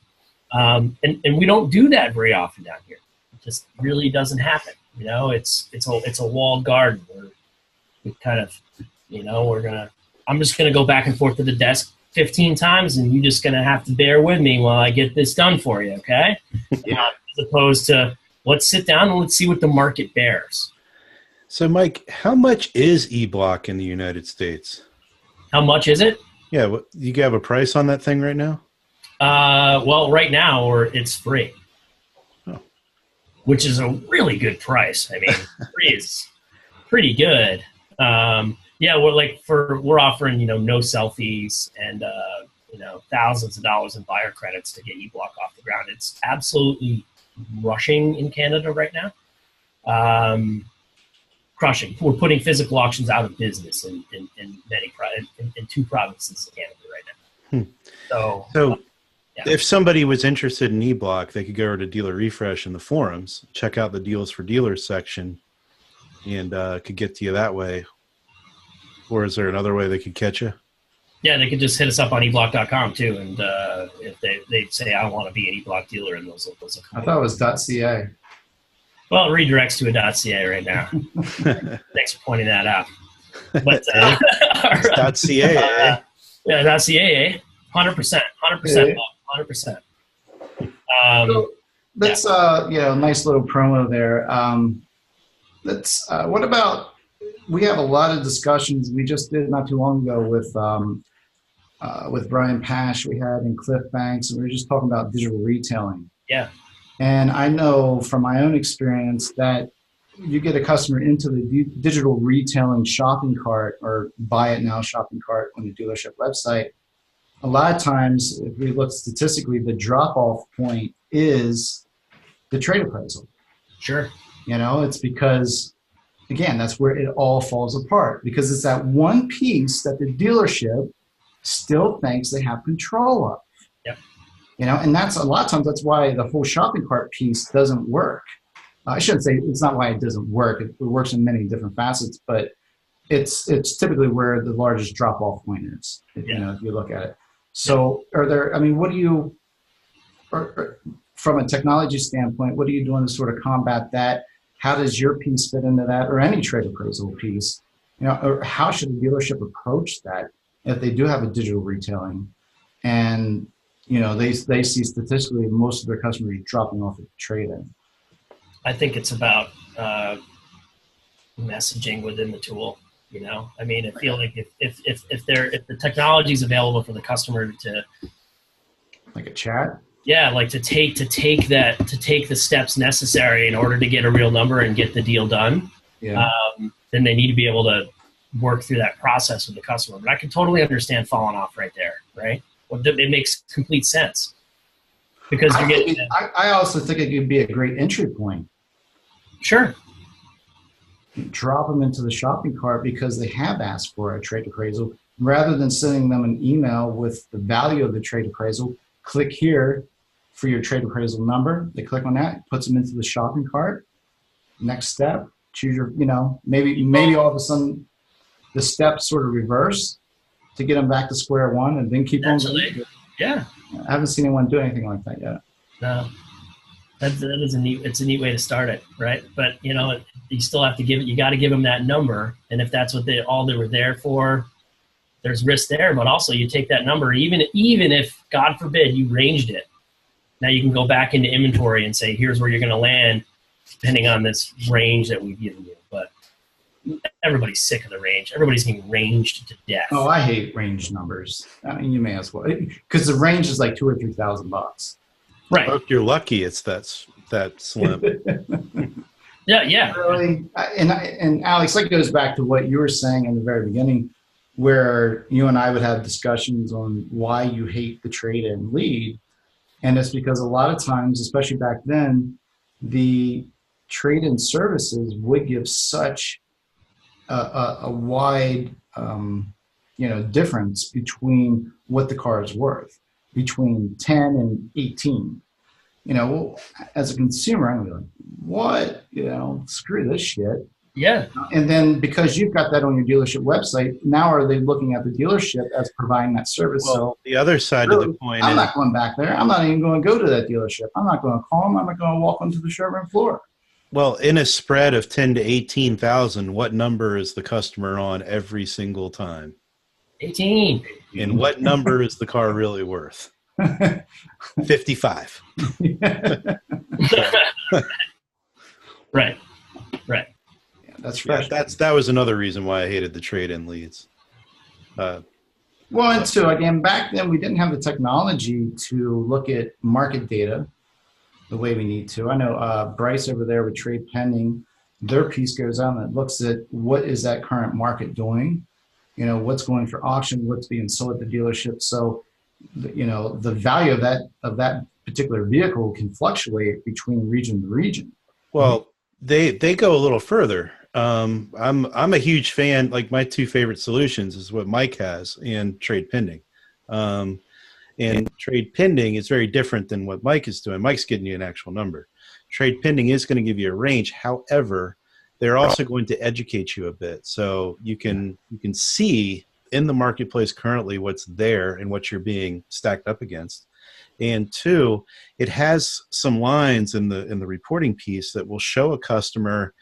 And we don't do that very often down here. It just really doesn't happen. It's a walled garden. We kind of, I'm just going to go back and forth to the desk 15 times, and you're just going to have to bear with me while I get this done for you, okay? Yeah. As opposed to, let's sit down and let's see what the market bears. So, Mike, how much is eBlock in the United States? How much is it? Yeah, you have a price on that thing right now? Well, right now, it's free. Which is a really good price. I mean, free is pretty good. We're offering, no selfies and, thousands of dollars in buyer credits to get eBlock off the ground. It's absolutely rushing in Canada right now. Crushing. We're putting physical auctions out of business in two provinces in Canada right now. So yeah. If somebody was interested in eBlock, they could go to Dealer Refresh in the forums, check out the Deals for Dealers section, and could get to you that way. Or is there another way they could catch you? Yeah, they could just hit us up on eBlock.com too, and if they say, I want to be an eBlock dealer, and those will I thought it was .ca. Well, it redirects to a .ca right now. Thanks for pointing that out. But it's .ca. Yeah, .ca. 100%. 100%. So that's nice little promo there. What about? We have a lot of discussions. We just did not too long ago with Brian Pash. We had in Cliff Banks, and we were just talking about digital retailing. Yeah. And I know from my own experience that you get a customer into the digital retailing shopping cart or buy it now shopping cart on the dealership website. A lot of times, if we look statistically, the drop-off point is the trade appraisal. Sure. It's because, again, that's where it all falls apart, because it's that one piece that the dealership still thinks they have control of. Yep. And that's a lot of times that's why the whole shopping cart piece doesn't work. I shouldn't say it's not why it doesn't work. It works in many different facets, but it's typically where the largest drop-off point is, if you look at it. So what do you, from a technology standpoint, what are you doing to sort of combat that? How does your piece fit into that, or any trade appraisal piece? Or how should the dealership approach that if they do have a digital retailing and, they see statistically most of their customers dropping off at the trade-in? I think it's about messaging within the tool. I mean, I feel like if the technology is available for the customer to, like a chat, like to take the steps necessary in order to get a real number and get the deal done, then they need to be able to work through that process with the customer. But I can totally understand falling off right there, right? Well, it makes complete sense because I also think it could be a great entry point. Sure. Drop them into the shopping cart because they have asked for a trade appraisal, rather than sending them an email with the value of the trade appraisal. Click here for your trade appraisal number. They click on that, puts them into the shopping cart. Next step, choose your, maybe all of a sudden the steps sort of reverse to get them back to square one, and then keep on going. Yeah. I haven't seen anyone do anything like that yet. No. It's a neat way to start it, right? But you still have to you got to give them that number, and if that's what all they were there for, there's risk there. But also, you take that number, even if God forbid you ranged it, now you can go back into inventory and say, here's where you're going to land, depending on this range that we've given you. But everybody's sick of the range. Everybody's getting ranged to death. Oh, I hate range numbers. I mean, you may as well, because the range is like $2,000 or $3,000. Right. Well, if you're lucky, it's that slim. Yeah. Really, and Alex, that goes back to what you were saying in the very beginning, where you and I would have discussions on why you hate the trade-in lead. And it's because a lot of times, especially back then, the trade-in services would give such a wide difference between what the car is worth, between 10 and 18. As a consumer, I'm going to be like, what? Screw this shit. Yeah. And then because you've got that on your dealership website, now are they looking at the dealership as providing that service? Well, so the other side of the coin I'm not going back there. I'm not even going to go to that dealership. I'm not going to call them. I'm not going to walk onto the showroom floor. Well, in a spread of 10 to 18,000, what number is the customer on every single time? 18. And what number is the car really worth? 55. Right. Yeah, that's right. That was another reason why I hated the trade-in leads. Well, and so again, back then we didn't have the technology to look at market data the way we need to. I know Bryce over there with Trade Pending, their piece goes on and looks at what is that current market doing, what's going for auction, what's being sold at the dealership. So, the value of that particular vehicle can fluctuate between region to region. Well, they go a little further. I'm a huge fan. Like, my two favorite solutions is what Mike has and Trade Pending. And Trade Pending is very different than what Mike is doing. Mike's getting you an actual number. Trade Pending is going to give you a range. However, they're also going to educate you a bit, so you can see in the marketplace currently what's there and what you're being stacked up against. And two, it has some lines in the reporting piece that will show a customer,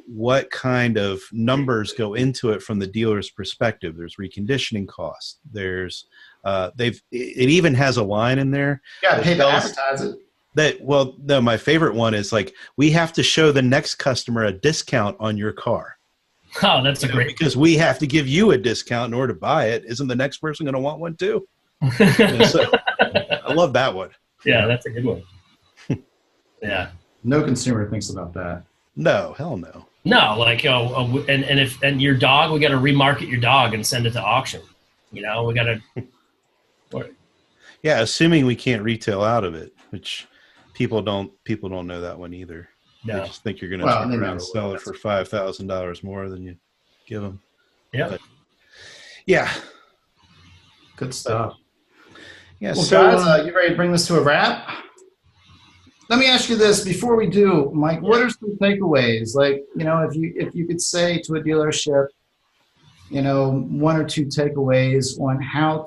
what kind of numbers go into it from the dealer's perspective. There's reconditioning costs. There's it even has a line in there. Yeah, pay to advertise it. My favorite one is like, we have to show the next customer a discount on your car. Oh, that's a great. Because we have to give you a discount in order to buy it. Isn't the next person going to want one too? So, I love that one. Yeah, that's a good one. Yeah. No consumer thinks about that. No, hell no. No, like, and your dog, we got to remarket your dog and send it to auction. We got to. Yeah, assuming we can't retail out of it, which people don't know that one either. No. They just think you're going to turn around and sell it for $5,000 more than you give them. Yeah. But, yeah. Good stuff. Yeah. Well, So guys, you ready to bring this to a wrap? Let me ask you this before we do, Mike. What are some takeaways? Like, if you could say to a dealership, one or two takeaways on how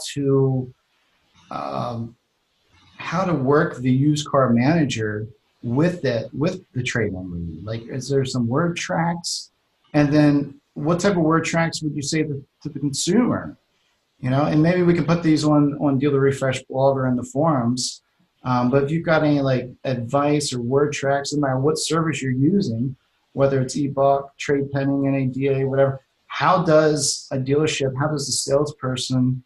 to work the used car manager with the trade-in lead. Like, is there some word tracks? And then what type of word tracks would you say to the consumer? And maybe we can put these on Dealer Refresh blog or in the forums. But if you've got any like advice or word tracks, no matter what service you're using, whether it's eBlock, trade pending, NADA, whatever, how does the salesperson,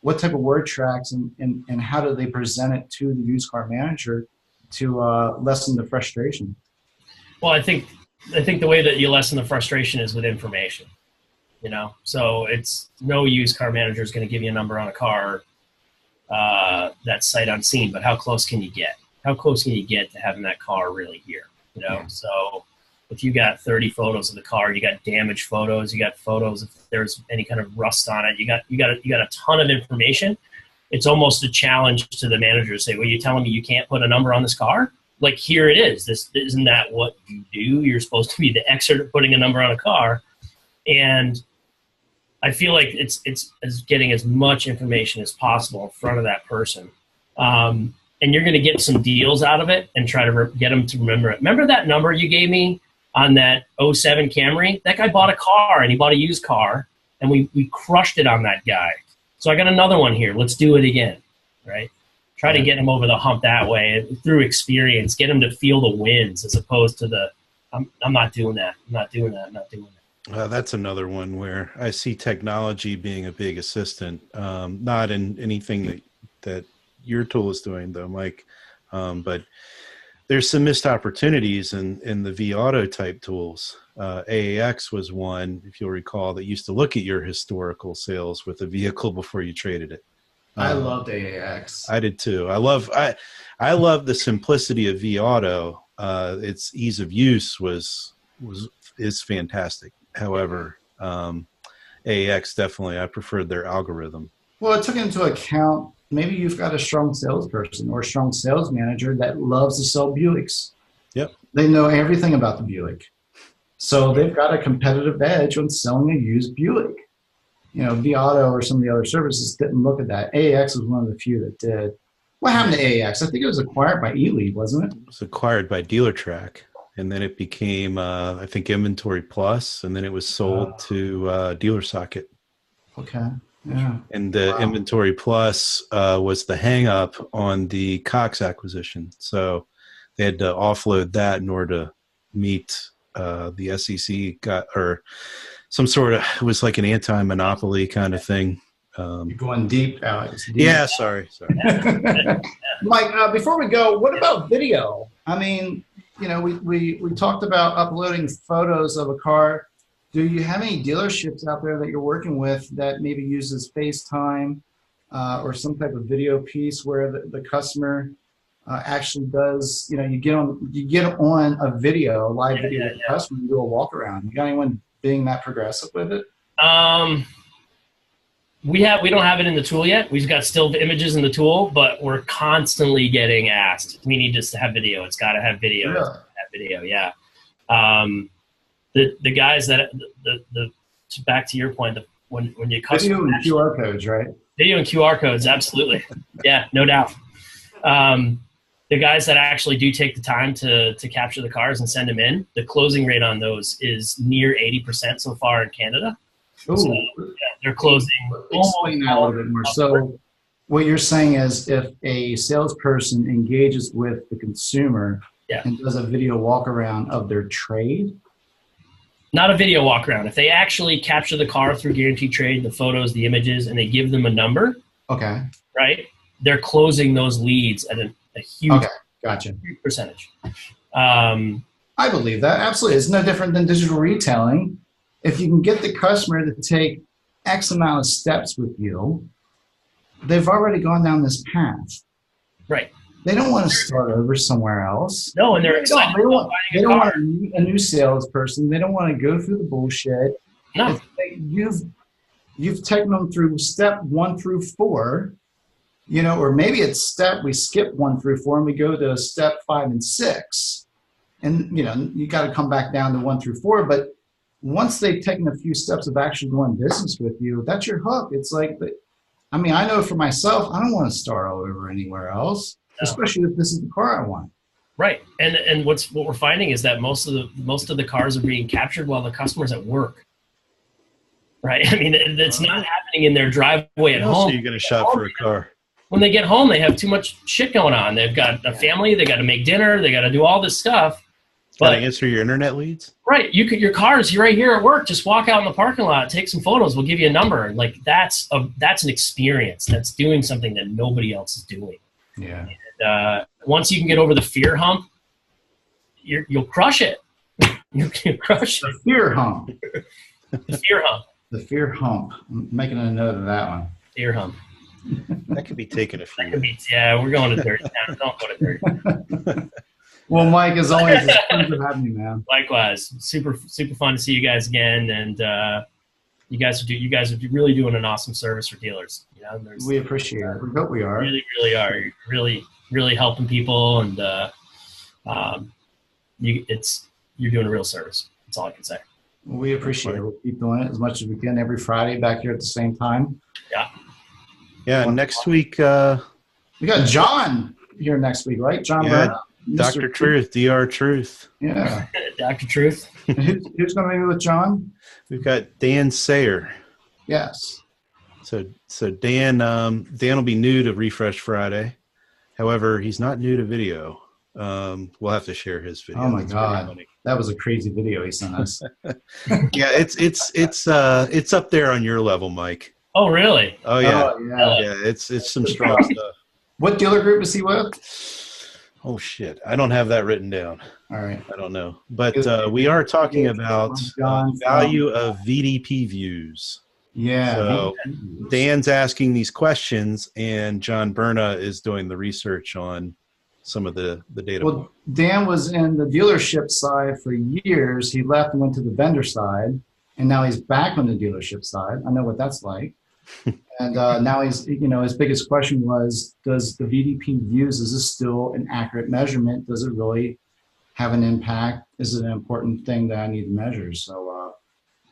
what type of word tracks and how do they present it to the used car manager to lessen the frustration? Well, I think the way that you lessen the frustration is with information. So it's no used car manager is going to give you a number on a car that's sight unseen, but how close can you get? How close can you get to having that car really here? Yeah. So if you got 30 photos of the car, you got damaged photos, you got photos if there's any kind of rust on it, you got a ton of information. It's almost a challenge to the manager to say, well, you're telling me you can't put a number on this car? Like, here it is. This isn't that what you do? You're supposed to be the expert at putting a number on a car. And I feel like it's getting as much information as possible in front of that person. And you're going to get some deals out of it and try to get them to remember it. Remember that number you gave me on that 07 Camry? That guy bought a car, and he bought a used car, and we crushed it on that guy. So I got another one here. Let's do it again, right? Try to get him over the hump that way through experience. Get him to feel the wins as opposed to I'm not doing that. I'm not doing that. I'm not doing that. That's another one where I see technology being a big assistant, not in anything that your tool is doing, though, Mike, but there's some missed opportunities in the vAuto type tools. AAX was one, if you'll recall, that used to look at your historical sales with a vehicle before you traded it. I loved AAX. I did too. I love the simplicity of vAuto. Its ease of use is fantastic. However, AAX definitely, I preferred their algorithm. Well, it took into account maybe you've got a strong salesperson or a strong sales manager that loves to sell Buicks. Yep. They know everything about the Buick. So they've got a competitive edge on selling a used Buick. vAuto or some of the other services didn't look at that. AAX was one of the few that did. What happened to AAX? I think it was acquired by eLead, wasn't it? It was acquired by DealerTrack. And then it became, I think, Inventory Plus, and then it was sold to DealerSocket. Okay, yeah. And the Inventory Plus was the hang-up on the Cox acquisition. So they had to offload that in order to meet the SEC or some sort of, it was like an anti-monopoly kind of thing. You're going deep, Alex. Deep. Yeah, sorry. Mike, before we go, what about video? I mean, we talked about uploading photos of a car. Do you have any dealerships out there that you're working with that maybe uses FaceTime or some type of video piece where the customer actually does, you get on a video, a live video with the customer and do a walk around? You got anyone being that progressive with it? We don't have it in the tool yet. We've got still images in the tool, but we're constantly getting asked, we need to have video. It's got to have video. Really? It's gotta have video. Yeah. The guys that back to your point, when you video and QR codes, right? Video and QR codes, absolutely. Yeah, no doubt. The guys that actually do take the time to capture the cars and send them in, the closing rate on those is near 80% so far in Canada. Ooh. So, they're closing. Explain that a little bit more. So what you're saying is if a salesperson engages with the consumer and does a video walk around of their trade? Not a video walk around. If they actually capture the car through Guaranteed Trade, the photos, the images, and they give them a number, okay, right? They're closing those leads at a huge, huge percentage. I believe that. Absolutely. It's no different than digital retailing. If you can get the customer to take X amount of steps with you, they've already gone down this path. Right. They don't want to start over somewhere else. No, and they're excited. They don't want a new salesperson. They don't want to go through the bullshit. No. You've taken them through step 1 through 4. You know, or maybe it's we skip 1 through 4 and we go to step 5 and 6. And, you know, you got to come back down to 1 through 4. But once they've taken a few steps of actually doing business with you, that's your hook. It's like, I mean, I know for myself, I don't want to start all over anywhere else, especially if this is the car I want. Right. And what we're finding is that most of the cars are being captured while the customer's at work. Right. I mean, it's not happening in their driveway at home. So you're going to shop for a car. When they get home, they have too much shit going on. They've got a family. They got to make dinner. They got to do all this stuff. Got to answer your internet leads. Right. Your car's right here at work. Just walk out in the parking lot, take some photos. We'll give you a number. Like that's an experience. That's doing something that nobody else is doing. Yeah. And, once you can get over the fear hump, you'll crush it. You can crush it. The fear hump. The fear hump. The fear hump. I'm making a note of that one. Fear hump. That could be taken a few years. Yeah, we're going to Dirty Town. Don't go to Dirty. Well, Mike, as always, it's fun to have you, man. Likewise, super fun to see you guys again, and you guys are really doing an awesome service for dealers. You know, we appreciate it. We hope we are. Really are. You're really helping people, and you're doing a real service. That's all I can say. Well, we appreciate it. We'll keep doing it as much as we can every Friday back here at the same time. Yeah. Yeah. Next week, we got John here next week, right? John. Yeah. Dr. Truth, Dr. Truth. Yeah. Dr. Truth. Who's going to be with John? We've got Dan Sayer. Yes. So Dan will be new to Refresh Friday. However, he's not new to video. We'll have to share his video. Oh my God, that was a crazy video he sent us. Yeah, it's up there on your level, Mike. Oh really? Oh yeah, yeah. It's some strong stuff. What dealer group is he with? Oh shit, I don't have that written down. All right, I don't know, but we are talking about the value of VDP views. Yeah. So Dan's asking these questions, and John Berna is doing the research on some of the data. Well, Dan was in the dealership side for years. He left and went to the vendor side, and now he's back on the dealership side. I know what that's like. And now he's, his biggest question was, does the VDP views, is this still an accurate measurement? Does it really have an impact? Is it an important thing that I need to measure? So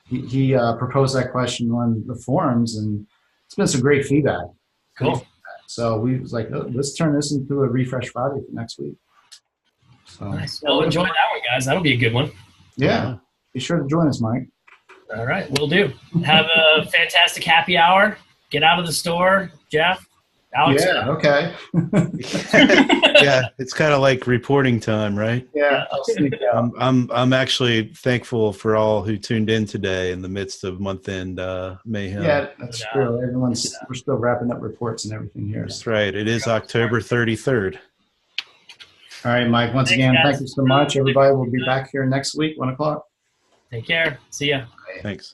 he proposed that question on the forums, and it's been some great feedback. Cool. So we was like, oh, let's turn this into a Refresh Friday for next week. So nice. Well, enjoy that one, guys. That'll be a good one. Yeah. Be sure to join us, Mike. All right, will do. Have a fantastic happy hour. Get out of the store, Jeff. Alex. Yeah, okay. Yeah, it's kind of like reporting time, right? Yeah, I'll sneak out. I'm actually thankful for all who tuned in today in the midst of month-end mayhem. Yeah, that's true. We're still wrapping up reports and everything here. That's right. It is October 33rd. All right, Mike. Once again, thank you so much. Everybody will be back here next week, 1 o'clock. Take care. See ya. Thanks.